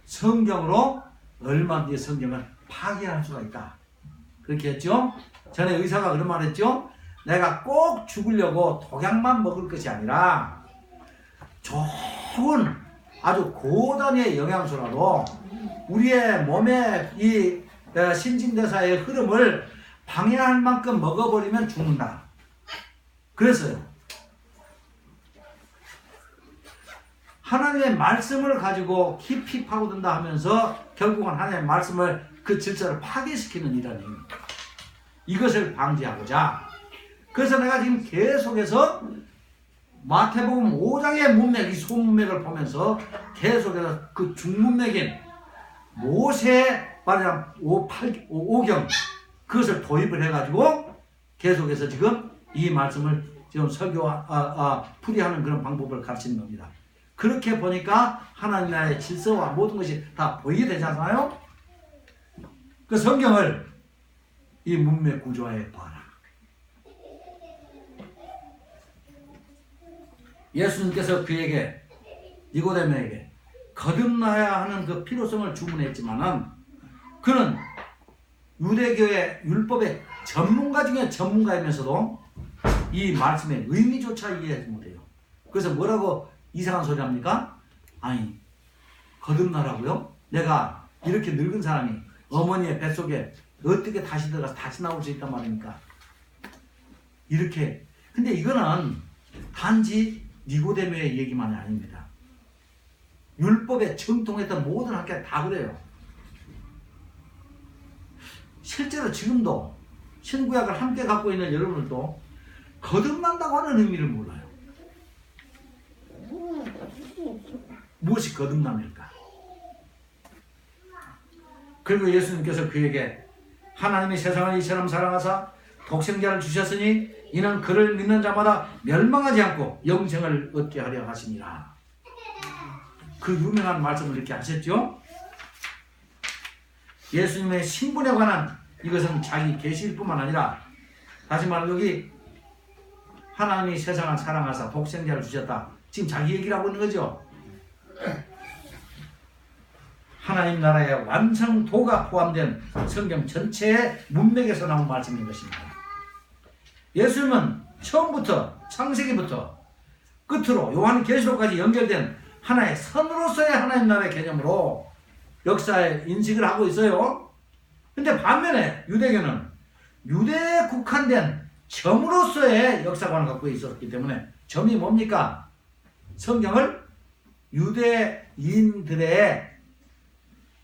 성경으로 얼마든지 성경을 파괴할 수가 있다. 그렇게 했죠. 전에 의사가 그런 말 했죠. 내가 꼭 죽으려고 독약만 먹을 것이 아니라 좋은 아주 고단위의 영양소라도 우리의 몸의 이 신진대사의 흐름을 방해할 만큼 먹어버리면 죽는다. 그랬어요. 하나님의 말씀을 가지고 깊이 파고든다 하면서 결국은 하나님의 말씀을 그 질서를 파괴시키는 일이라는 얘기입니다. 이것을 방지하고자. 그래서 내가 지금 계속해서 마태복음 5장의 문맥, 이 소문맥을 보면서 계속해서 그 중문맥인 모세의 말하자면 5경 그것을 도입을 해가지고 계속해서 지금 이 말씀을 지금 풀이하는 그런 방법을 가르치는 겁니다. 그렇게 보니까 하나님 나라의 질서와 모든 것이 다 보이게 되잖아요. 그 성경을 이 문맥 구조화에 봐라. 예수님께서 그에게 니고데모에게 거듭나야 하는 그 필요성을 주문했지만은 그는 유대교의 율법의 전문가 중에 전문가이면서도 이 말씀의 의미조차 이해하지 못해요. 그래서 뭐라고 이상한 소리 합니까? 아니, 거듭나라고요? 내가 이렇게 늙은 사람이 어머니의 뱃속에 어떻게 다시 들어가서 다시 나올 수 있단 말입니까? 이렇게. 근데 이거는 단지 니고데모의 얘기만이 아닙니다. 율법에 정통했던 모든 학교가 다 그래요. 실제로 지금도 신구약을 함께 갖고 있는 여러분들도 거듭난다고 하는 의미를 몰라요. 무엇이 거듭남일까? 그리고 예수님께서 그에게 하나님이 세상을 이처럼 사랑하사 독생자를 주셨으니 이는 그를 믿는 자마다 멸망하지 않고 영생을 얻게 하려 하시니라. 그 유명한 말씀을 이렇게 하셨죠. 예수님의 신분에 관한 이것은 자기 계시일 뿐만 아니라 다시 말하면 여기 하나님이 세상을 사랑하사 독생자를 주셨다. 지금 자기 얘기를 하고 있는 거죠. 하나님 나라의 완성도가 포함된 성경 전체의 문맥에서 나온 말씀인 것입니다. 예수님은 처음부터 창세기부터 끝으로 요한계시록까지 연결된 하나의 선으로서의 하나님 나라의 개념으로 역사의 인식을 하고 있어요. 근데 반면에 유대교는 유대에 국한된 점으로서의 역사관을 갖고 있었기 때문에 점이 뭡니까? 성경을 유대인들의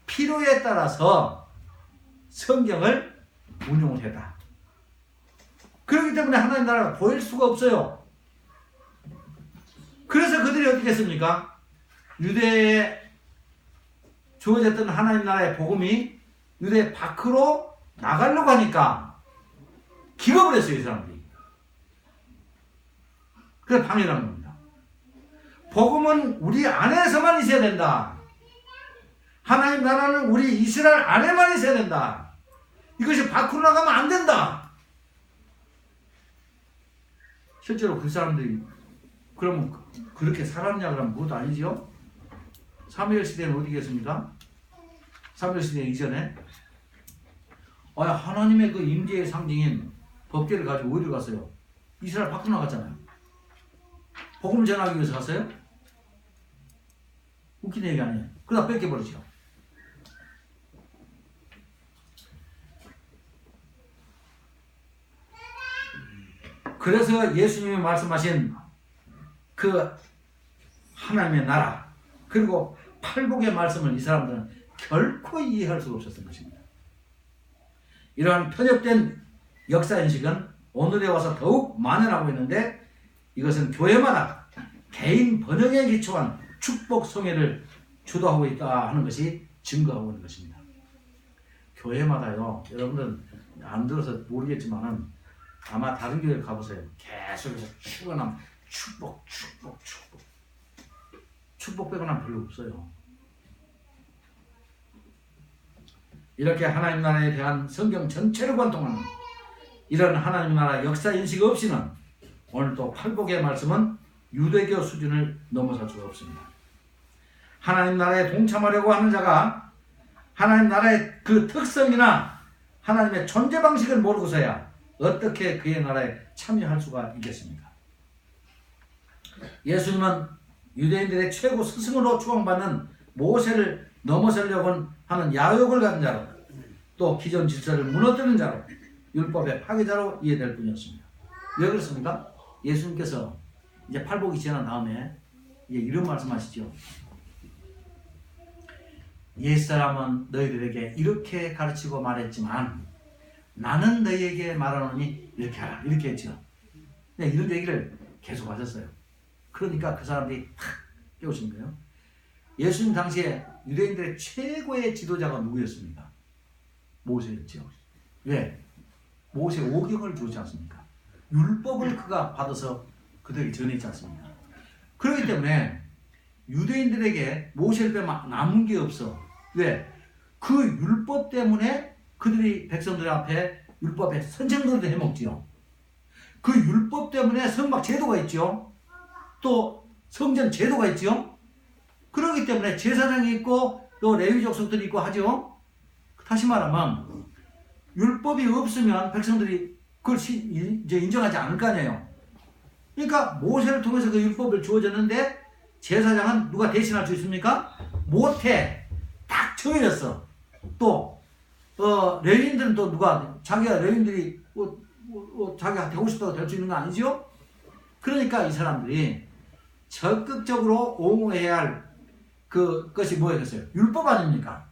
필요에 따라서 성경을 운용을 했다. 그렇기 때문에 하나님 나라가 보일 수가 없어요. 그래서 그들이 어떻게 했습니까? 유대에 주어졌던 하나님 나라의 복음이 유대 밖으로 나가려고 하니까 기겁을 했어요, 이 사람들이. 그게 방해라는 겁니다. 복음은 우리 안에서만 있어야 된다. 하나님 나라는 우리 이스라엘 안에만 있어야 된다. 이것이 밖으로 나가면 안 된다. 실제로 그 사람들이 그러면 그렇게 살았냐 그러면 그것도 아니죠. 사무엘 시대는 어디 계십니까? 사무엘 시대 이전에 하나님의 그 임재의 상징인 법궤를 가지고 어디로 갔어요? 이스라엘 밖으로 나갔잖아요. 복음을 전하기 위해서 갔어요? 웃기는 얘기 아니에요. 그러다 뺏겨버리죠. 그래서 예수님이 말씀하신 그 하나님의 나라 그리고 팔복의 말씀을 이 사람들은 결코 이해할 수가 없었던 것입니다. 이러한 편협된 역사인식은 오늘에 와서 더욱 만연하고 있는데 이것은 교회마다 개인 번영에 기초한 축복 성회를 주도하고 있다 하는 것이 증거하고 있는 것입니다. 교회마다요, 여러분들은 안 들어서 모르겠지만은 아마 다른 교회를 가보세요. 계속해서 축원함, 축복 빼고는 별로 없어요. 이렇게 하나님 나라에 대한 성경 전체를 관통하는 이런 하나님 나라 역사 인식 없이는 오늘도 팔복의 말씀은 유대교 수준을 넘어설 수가 없습니다. 하나님 나라에 동참하려고 하는 자가 하나님 나라의 그 특성이나 하나님의 존재 방식을 모르고서야 어떻게 그의 나라에 참여할 수가 있겠습니까? 예수님은 유대인들의 최고 스승으로 추앙받는 모세를 넘어서려고 하는 야욕을 가진 자로 또 기존 질서를 무너뜨리는 자로 율법의 파괴자로 이해될 뿐이었습니다. 왜 그렇습니까? 예수님께서 이제 팔복이 지난 다음에 이제 이런 말씀하시죠. 옛사람은 너희들에게 이렇게 가르치고 말했지만 나는 너희에게 말하노니 이렇게 하라 이렇게 했죠. 이런 얘기를 계속 하셨어요. 그러니까 그 사람들이 탁 깨우친 거예요. 예수님 당시에 유대인들의 최고의 지도자가 누구였습니까? 모세였죠. 왜? 모세 오경을 주지 않습니까? 율법을 그가 받아서 그들에게 전했지 않습니까? 그렇기 때문에 유대인들에게 모세를 빼면 남은 게 없어. 왜? 그 율법 때문에 그들이 백성들 앞에 율법의 선생들도 해먹지요. 그 율법 때문에 성막 제도가 있죠. 또 성전 제도가 있죠. 그렇기 때문에 제사장이 있고 또 레위 족속들이 있고 하죠. 다시 말하면 율법이 없으면 백성들이 그걸 이제 인정하지 않을 거 아니에요. 그러니까 모세를 통해서 그 율법을 주어졌는데 제사장은 누가 대신할 수 있습니까? 못해. 딱 정해졌어. 또 레위인들은 또 누가 자기가 레위인들이 자기가 되고 싶다고 될 수 있는 거 아니죠? 그러니까 이 사람들이 적극적으로 옹호해야 할 그것이 뭐였겠어요? 율법 아닙니까?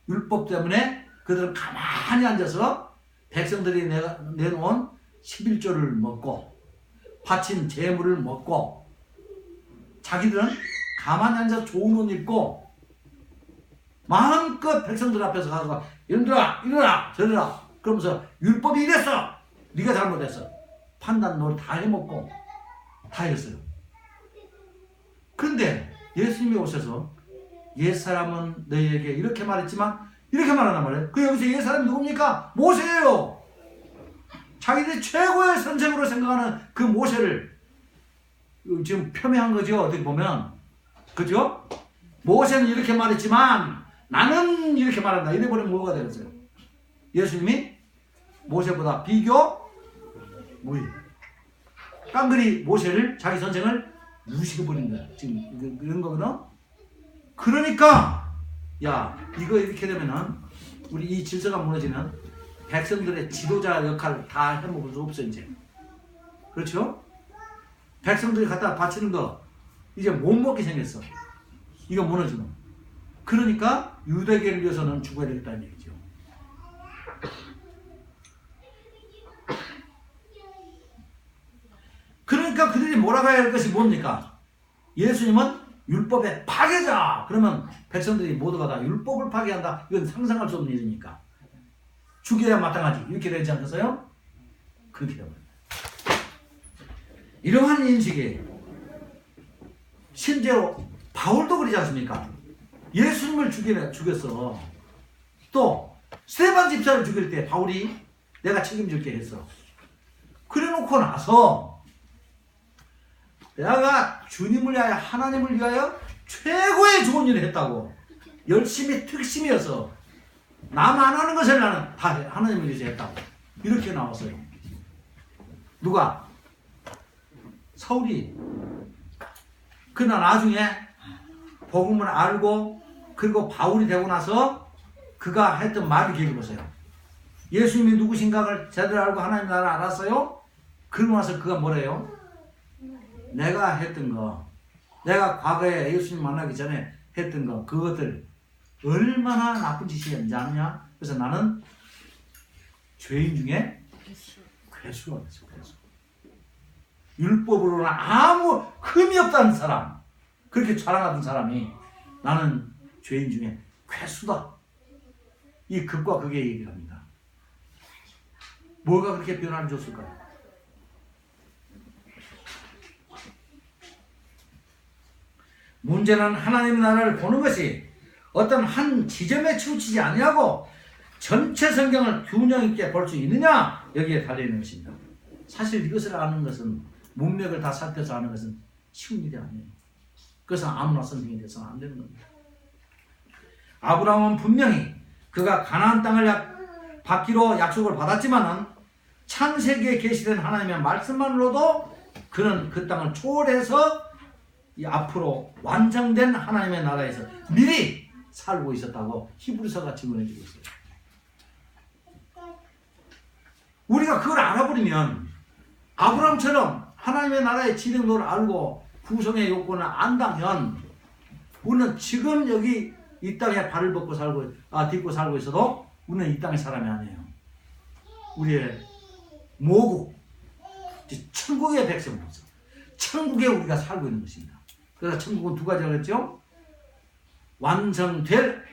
율법 때문에 그들은 가만히 앉아서 백성들이 내놓은 11조를 먹고 바친 재물을 먹고 자기들은 가만히 앉아서 좋은 옷 입고 마음껏 백성들 앞에서 가서 이놈들아 이러라 저러라 그러면서 율법이 이랬어 네가 잘못했어 판단 노릇 다 해먹고 다 했어요. 그런데 예수님이 오셔서 옛사람은 너희에게 이렇게 말했지만 이렇게 말한단 말이에요. 그 여기서 옛사람이 누굽니까? 모세예요. 자기들이 최고의 선생으로 생각하는 그 모세를 지금 폄훼한 거죠. 어떻게 보면 그죠? 모세는 이렇게 말했지만 나는 이렇게 말한다. 이래버리면 뭐가 되겠어요? 예수님이 모세보다 비교 무위 깡그리 모세를 자기 선생을 무시해버린 거야. 지금 그런 거거든. 그러니까 야 이거 이렇게 되면은 우리 이 질서가 무너지면 백성들의 지도자 역할을 다 해먹을 수 없어 이제. 그렇죠? 백성들이 갖다 바치는 거 이제 못 먹게 생겼어. 이거 무너지면. 그러니까 유대계를 위해서는 죽어야 되겠다는 얘기죠. 그러니까 그들이 몰아가야 할 것이 뭡니까? 예수님은 율법의 파괴자. 그러면 백성들이 모두가 다 율법을 파괴한다. 이건 상상할 수 없는 일이니까. 죽여야 마땅하지. 이렇게 되지 않겠어요? 그렇게 되어버립니다. 이러한 인식이 심지어 바울도 그러지 않습니까? 예수님을 죽였어. 또 스데반 집사를 죽일 때 바울이 내가 책임질게 했어. 그래놓고 나서 내가 주님을 위하여 하나님을 위하여 최고의 좋은 일을 했다고 열심히 특심이어서 남 안 하는 것을 나는 다 하나님을 위해서 했다고 이렇게 나왔어요. 누가? 사울이. 그러나 나중에 복음을 알고 그리고 바울이 되고 나서 그가 했던 말을 기억해보세요. 예수님이 누구신가를 제대로 알고 하나님 나라를 알았어요. 그러고 나서 그가 뭐래요? 내가 했던 거, 내가 과거에 예수님 만나기 전에 했던 거, 그것들 얼마나 나쁜 짓이었는지 아느냐? 그래서 나는 죄인 중에 괴수가 됐어. 괴수. 율법으로는 아무 흠이 없다는 사람, 그렇게 자랑하던 사람이 나는 죄인 중에 괴수다. 이 극과 극의 얘기를 합니다. 뭐가 그렇게 변화를 줬을까요? 문제는 하나님의 나라를 보는 것이 어떤 한 지점에 치우치지 아니하고 전체 성경을 균형 있게 볼 수 있느냐, 여기에 달려있는 것입니다. 사실 이것을 아는 것은, 문맥을 다 살펴서 아는 것은 쉬운 일이 아니에요. 그것은 아무나 선생이 돼서는 안 되는 겁니다. 아브라함은 분명히 그가 가나안 땅을 받기로 약속을 받았지만은 창세기에 계시된 하나님의 말씀만으로도 그는 그 땅을 초월해서 이 앞으로 완성된 하나님의 나라에서 미리 살고 있었다고 히브리서가 증언해주고 있어요. 우리가 그걸 알아버리면, 아브라함처럼 하나님의 나라의 진행도를 알고 구성의 요건을 안다면 우리는 지금 여기 이 땅에 발을 딛고 살고 있어도 우리는 이 땅의 사람이 아니에요. 우리의 모국, 천국의 백성으로서 천국에 우리가 살고 있는 것입니다. 그래서 천국은 두 가지라고 했죠.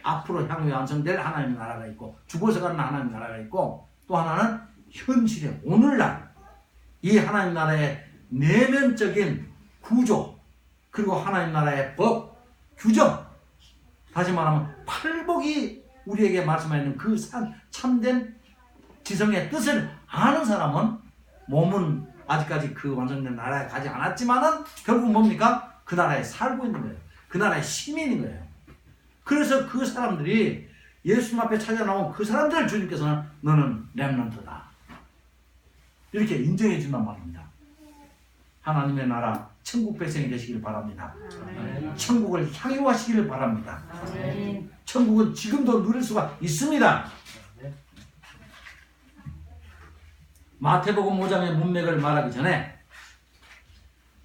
앞으로 향후에 완성될 하나님의 나라가 있고, 죽어서 가는 하나님의 나라가 있고, 또 하나는 현실의 오늘날 이 하나님 나라의 내면적인 구조, 그리고 하나님 나라의 법, 규정, 다시 말하면 팔복이 우리에게 말씀하는 그 참된 지성의 뜻을 아는 사람은, 몸은 아직까지 그 완성된 나라에 가지 않았지만은 결국 뭡니까? 그 나라에 살고 있는 거예요. 그 나라의 시민인 거예요. 그래서 그 사람들이 예수님 앞에 찾아나온 그 사람들을 주님께서는 너는 렘넌트다, 이렇게 인정해 준단 말입니다. 하나님의 나라, 천국 백성이 되시길 바랍니다. 천국을 향유하시기를 바랍니다. 천국은 지금도 누릴 수가 있습니다. 마태복음 5장의 문맥을 말하기 전에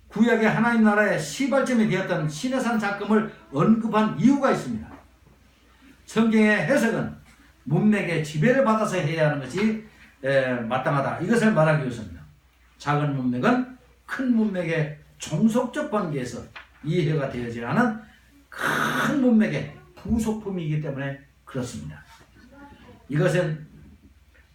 구약의 하나님 나라의 시발점이 되었던 시내산 사건을 언급한 이유가 있습니다. 성경의 해석은 문맥의 지배를 받아서 해야 하는 것이 마땅하다, 이것을 말하기 위해서입니다. 작은 문맥은 큰 문맥의 종속적 관계에서 이해가 되어지 않은 큰 문맥의 부속품이기 때문에 그렇습니다. 이것은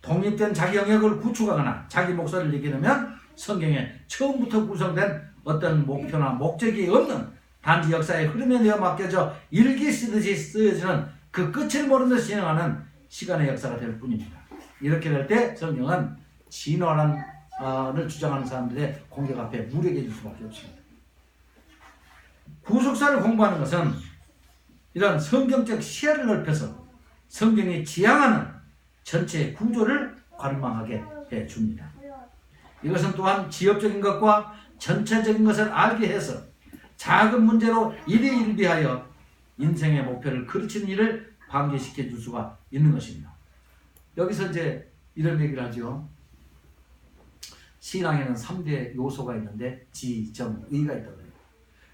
독립된 자기 영역을 구축하거나 자기 목소리를 이기려면 성경에 처음부터 구성된 어떤 목표나 목적이 없는, 단지 역사의 흐름에 내어 맡겨져 일기 쓰듯이 쓰여지는 그 끝을 모르는 듯이 진행하는 시간의 역사가 될 뿐입니다. 이렇게 될 때 성경은 진화론을 주장하는 사람들의 공격 앞에 무력해질 수밖에 없습니다. 구속사를 공부하는 것은 이런 성경적 시야를 넓혀서 성경이 지향하는 전체의 구조를 관망하게 해줍니다. 이것은 또한 지엽적인 것과 전체적인 것을 알게 해서 작은 문제로 일희일비하여 인생의 목표를 그르치는 일을 방기시켜 줄 수가 있는 것입니다. 여기서 이제 이런 얘기를 하죠. 신앙에는 3대 요소가 있는데 지, 정, 의가 있다고 해요.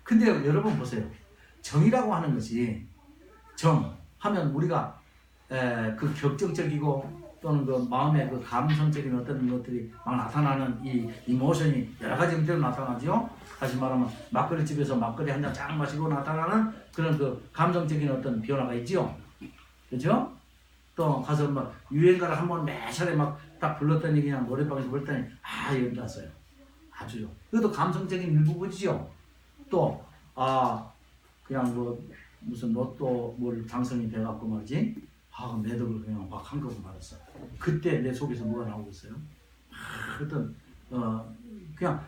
근데 여러분 보세요. 정이라고 하는 것이, 정 하면 우리가 그 격정적이고 또는 그 마음의 그 감성적인 어떤 것들이 막 나타나는 이 이모션이 여러 가지 형태로 나타나죠. 다시 말하면 막걸리집에서 막걸리 한 잔 쫙 마시고 나타나는 그런 그 감정적인 어떤 변화가 있죠. 그렇죠? 또 가서 막 유행가를 한번 매 차례 막 딱 불렀더니, 그냥 노래방에서 불렀더니 여기 났어요. 아주죠. 이것도 감성적인 일부분이죠. 또 그냥 뭐 무슨 로또 뭘 당선이 돼갖고 말이지 매덕을 그냥 막 한꺼번에 받았어. 그때 내 속에서 뭐가 나오고 있어요? 어떤 그냥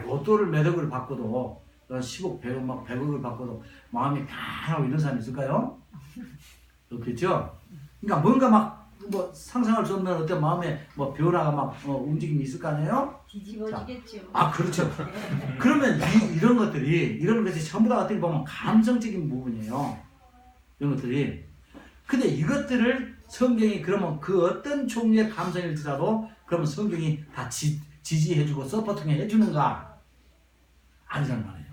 로또를 매덕을 받고도 10억, 100억 막 100억을 받고도 마음이 편하고 이런 사람이 있을까요? 없겠죠. 그러니까 뭔가 막 뭐 상상할 수 없는 어떤 마음의 뭐 변화가 막 움직임이 있을 거 아니에요? 뒤집어지겠죠. 그렇죠. 그러면 이런 것이 전부 다 어떻게 보면 감성적인 부분이에요. 이런 것들이. 근데 이것들을 성경이 그러면 그 어떤 종류의 감성일지라도 그러면 성경이 다 지지해주고 서포팅해 해주는가? 아니란 말이에요.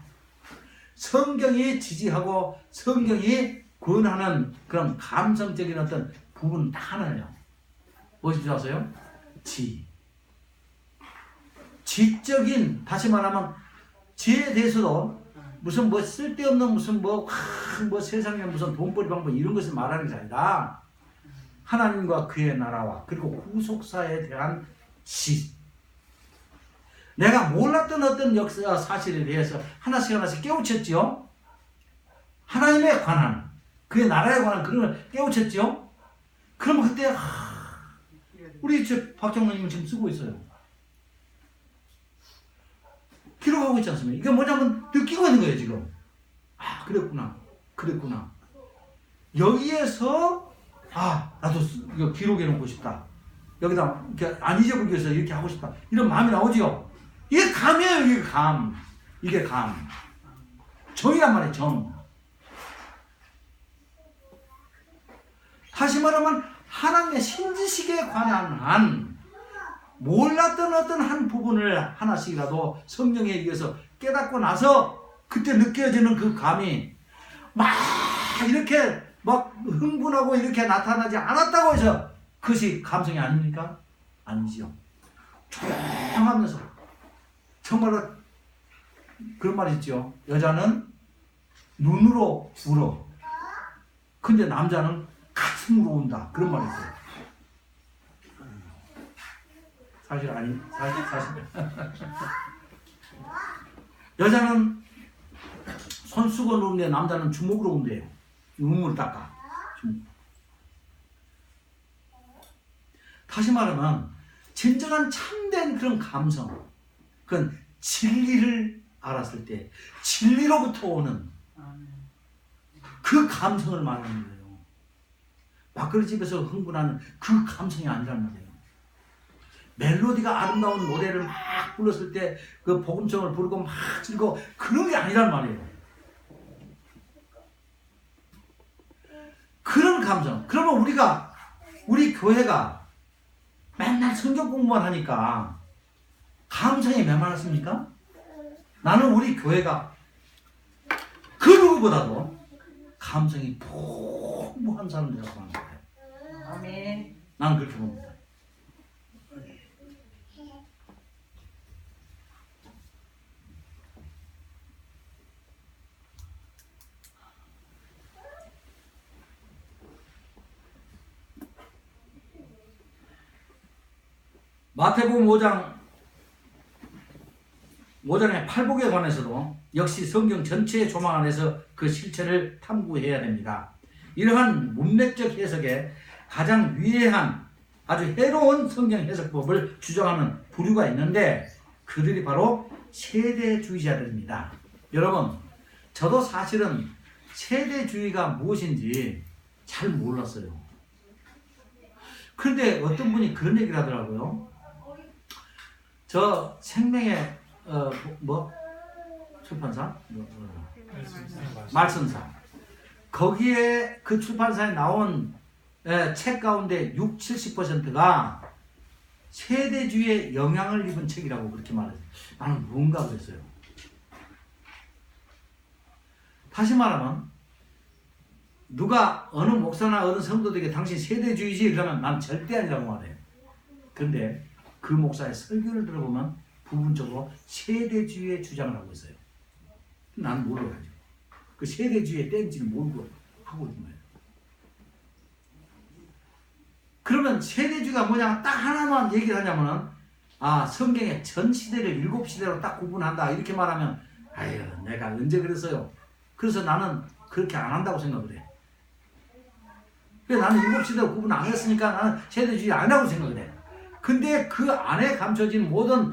성경이 지지하고 성경이 권하는 그런 감성적인 어떤 부분은 다 하나예요. 무엇인 줄 아세요? 지적인, 다시 말하면 지에 대해서도 무슨 뭐 쓸데없는 무슨 뭐 세상에 무슨 돈벌이 방법 이런 것을 말하는 게 아니라 하나님과 그의 나라와 그리고 후속사에 대한 지. 내가 몰랐던 어떤 역사 사실에 대해서 하나씩 깨우쳤지요. 하나님에 관한 그의 나라에 관한 그런 걸 깨우쳤지요. 그러면 그때 우리 박정로님은 지금 쓰고 있어요. 기록하고 있지 않습니까? 이게 뭐냐면 느끼고 있는 거예요 지금. 그랬구나. 여기에서 나도 이거 기록해 놓고 싶다. 여기다 이렇게 안 잊어버리기 위해서 이렇게 하고 싶다. 이런 마음이 나오지요. 이게 감이에요. 이게 감. 정이란 말이에요. 정. 다시 말하면 하나님의 신지식에 관한 한 몰랐던 어떤 한 부분을 하나씩이라도 성령에 의해서 깨닫고 나서 그때 느껴지는 그 감이 막 이렇게 막 흥분하고 이렇게 나타나지 않았다고 해서 그것이 감성이 아닙니까? 아니지요. 조용하면서 정말로 그런 말이 있죠. 여자는 눈으로 울어. 근데 남자는 가슴으로 운다. 그런 말이 있어요. 사실. 여자는 손수건으로 운대, 남자는 주먹으로 운대요. 눈물 닦아. 다시 말하면 진정한 참된 그런 감성, 그건 진리를 알았을 때 진리로부터 오는 그 감성을 말하는 거예요. 막걸리 집에서 흥분하는 그 감성이 아니란 말이에요. 멜로디가 아름다운 노래를 막 불렀을 때 그 복음성을 부르고 막 즐거워 그런 게 아니란 말이에요. 그런 감성. 그러면 우리 교회가 맨날 성경 공부만 하니까 감성이 메말랐습니까? 나는 우리 교회가 그 누구보다도 감성이 풍부한 사람들이라고 하는 거예요. 아멘. 나는 그렇게 봅니다. 마태복음 5장의 팔복에 관해서도 역시 성경 전체의 조망 안에서 그 실체를 탐구해야 됩니다. 이러한 문맥적 해석에 가장 위대한 아주 해로운 성경 해석법을 주장하는 부류가 있는데 그들이 바로 세대주의자들입니다. 여러분, 저도 사실은 세대주의가 무엇인지 잘 몰랐어요. 그런데 어떤 분이 그런 얘기를 하더라고요. 저 생명의 출판사? 말씀사. 거기에 그 출판사에 나온 책 가운데 70%가 세대주의에 영향을 입은 책이라고 그렇게 말했어요. 나는 뭔가 그랬어요. 다시 말하면 누가 어느 목사나 어느 성도들에게 당신 세대주의지 그러면 난 절대 아니라고 말해요. 그런데 그 목사의 설교를 들어보면 부분적으로 세대주의의 주장을 하고 있어요. 난 몰라가지고 그 세대주의의 땡지를 모르고 하고 있는 거예요. 그러면 세대주의가 뭐냐 딱 하나만 얘기를 하냐면은 성경의 전 시대를 7시대로 딱 구분한다 이렇게 말하면 아유 내가 언제 그랬어요. 그래서 나는 그렇게 안 한다고 생각을 해. 그래서 나는 7시대로 구분 안 했으니까 나는 세대주의 안 한다고 생각을 해. 근데 그 안에 감춰진 모든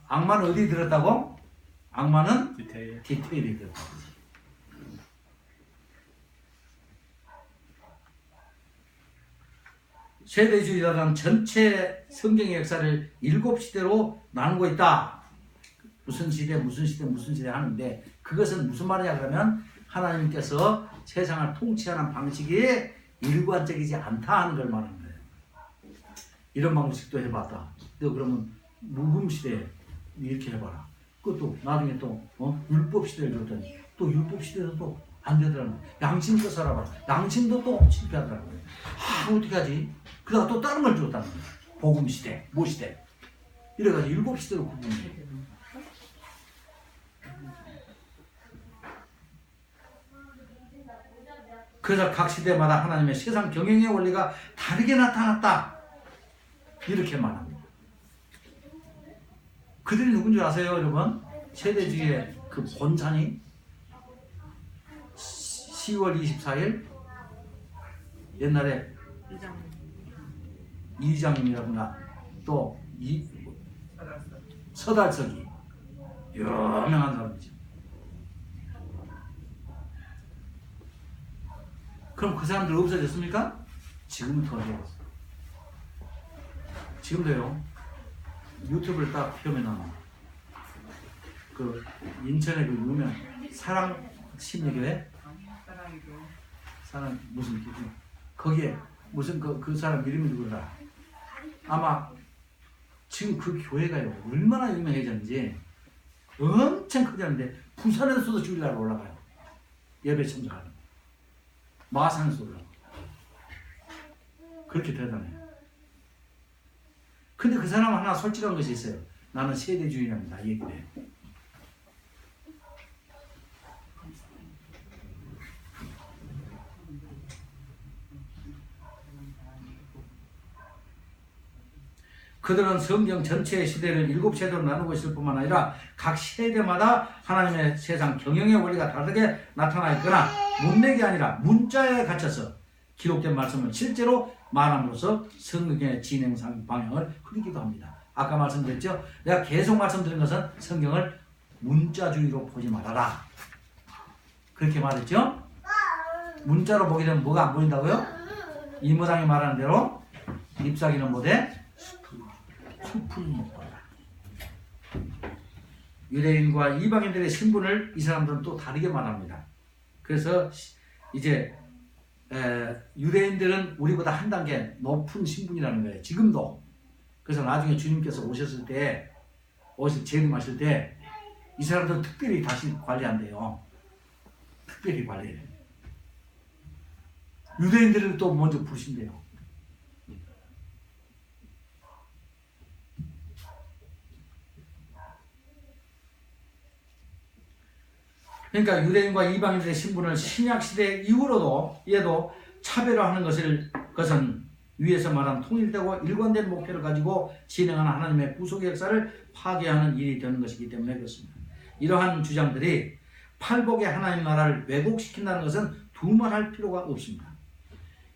악마는 어디 들었다고? 악마는 디테일이 들었다고. 세대주의라는 전체 성경의 역사를 7시대로 나누고 있다. 무슨 시대 하는데 그것은 무슨 말이냐 그러면 하나님께서 세상을 통치하는 방식이 일관적이지 않다 하는 걸 말하는 거예요. 이런 방식도 해봤다. 또 그러면 무금시대 이렇게 해봐라. 그것도 나중에 또 율법시대를 줬더니 또 율법시대도 또 안 되더라고요. 양심껏 살아봐라. 양심도 또 실패하더라고요. 어떻게 하지? 그러다가 또 다른 걸 줬다는 거예요. 복음시대, 모시대. 이래가지고 7시대로 구분해요. 그래서 각 시대마다 하나님의 세상 경영의 원리가 다르게 나타났다. 이렇게 말합니다. 그들이 누군지 아세요, 여러분? 세대주의의 그 본산이 10월 24일 옛날에 이장님이라든가 또 서달석이 유명한 사람이죠. 그럼 그 사람들 없어졌습니까? 지금부터 해요. 지금도요. 유튜브를 딱 펴면은 그 인천의 그 유명 사랑 심리교회 사랑 무슨 교회 거기에 무슨 그 사람 이름이 누구더라? 아마 지금 그 교회가요 얼마나 유명해졌는지 엄청 크다는데 부산에서도 주일날 올라가요. 예배 참석하는 마산에서 올라가요. 그렇게 대단해요. 근데 그 사람 하나 솔직한 것이 있어요. 나는 세대주의랍니다. 이 얘기를 해요. 그들은 성경 전체의 시대를 7세대로 나누고 있을 뿐만 아니라 각 세대마다 하나님의 세상 경영의 원리가 다르게 나타나 있거나 문맥이 아니라 문자에 갇혀서 기록된 말씀을 실제로 말함으로써 성경의 진행 방향을 흐리기도 합니다. 아까 말씀드렸죠? 내가 계속 말씀드린 것은 성경을 문자주의로 보지 말아라. 그렇게 말했죠? 문자로 보게 되면 뭐가 안 보인다고요? 이무당이 말하는 대로 잎사귀는 못해 숲을 못 본다. 유대인과 이방인들의 신분을 이 사람들은 또 다르게 말합니다. 그래서 이제 유대인들은 우리보다 한 단계 높은 신분이라는 거예요. 지금도. 그래서 나중에 주님께서 오셨을 때 재림하실 때 이 사람들은 특별히 다시 관리한대요. 특별히 관리해요. 유대인들은 또 먼저 부르신대요. 그러니까 유대인과 이방인들의 신분을 신약시대 이후로도 얘도 차별화하는 것은 위에서 말한 통일되고 일관된 목표를 가지고 진행하는 하나님의 구속의 역사를 파괴하는 일이 되는 것이기 때문에 그렇습니다. 이러한 주장들이 팔복의 하나님 나라를 왜곡시킨다는 것은 두말할 필요가 없습니다.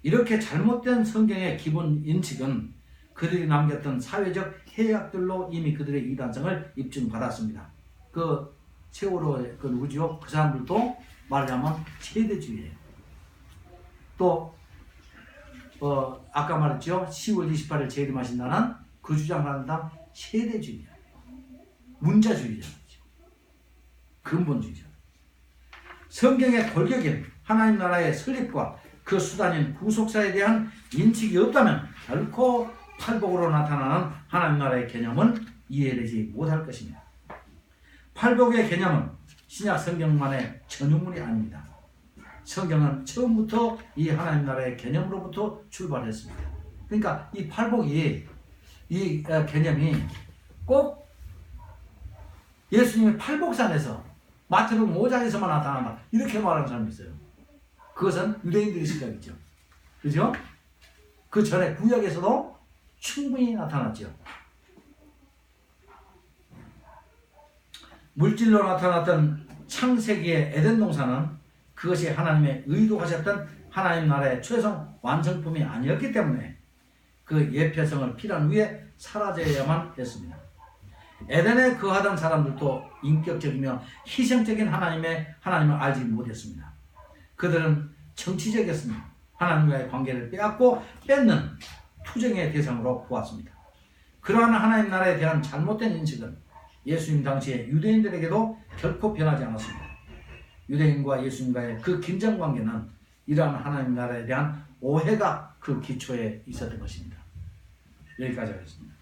이렇게 잘못된 성경의 기본 인식은 그들이 남겼던 사회적 해악들로 이미 그들의 이단성을 입증받았습니다. 그 세월호 그 누구죠? 그 사람들도 말하자면 세대주의예요. 또 아까 말했죠? 10월 28일 재림하신다는 그 주장하는 다 세대주의야. 문자주의잖아요. 근본주의자. 성경의 골격인 하나님 나라의 설립과 그 수단인 구속사에 대한 인식이 없다면 결코 팔복으로 나타나는 하나님 나라의 개념은 이해되지 못할 것입니다. 팔복의 개념은 신약 성경만의 전유물이 아닙니다. 성경은 처음부터 이 하나님 나라의 개념으로부터 출발했습니다. 그러니까 이 팔복이 이 개념이 꼭 예수님의 팔복산에서 마태복음 5장에서만 나타난다 이렇게 말하는 사람이 있어요. 그것은 유대인들의 시각이죠. 그죠? 그 전에 구약에서도 충분히 나타났죠. 물질로 나타났던 창세기의 에덴 동산은 그것이 하나님의 의도하셨던 하나님 나라의 최종 완성품이 아니었기 때문에 그 예표성을 필요한 위에 사라져야만 했습니다. 에덴에 거하던 사람들도 인격적이며 희생적인 하나님을 알지 못했습니다. 그들은 정치적이었습니다. 하나님과의 관계를 빼앗고 뺏는 투쟁의 대상으로 보았습니다. 그러한 하나님 나라에 대한 잘못된 인식은 예수님 당시에 유대인들에게도 결코 변하지 않았습니다. 유대인과 예수님과의 그 긴장관계는 이러한 하나님 나라에 대한 오해가 그 기초에 있었던 것입니다. 여기까지 하겠습니다.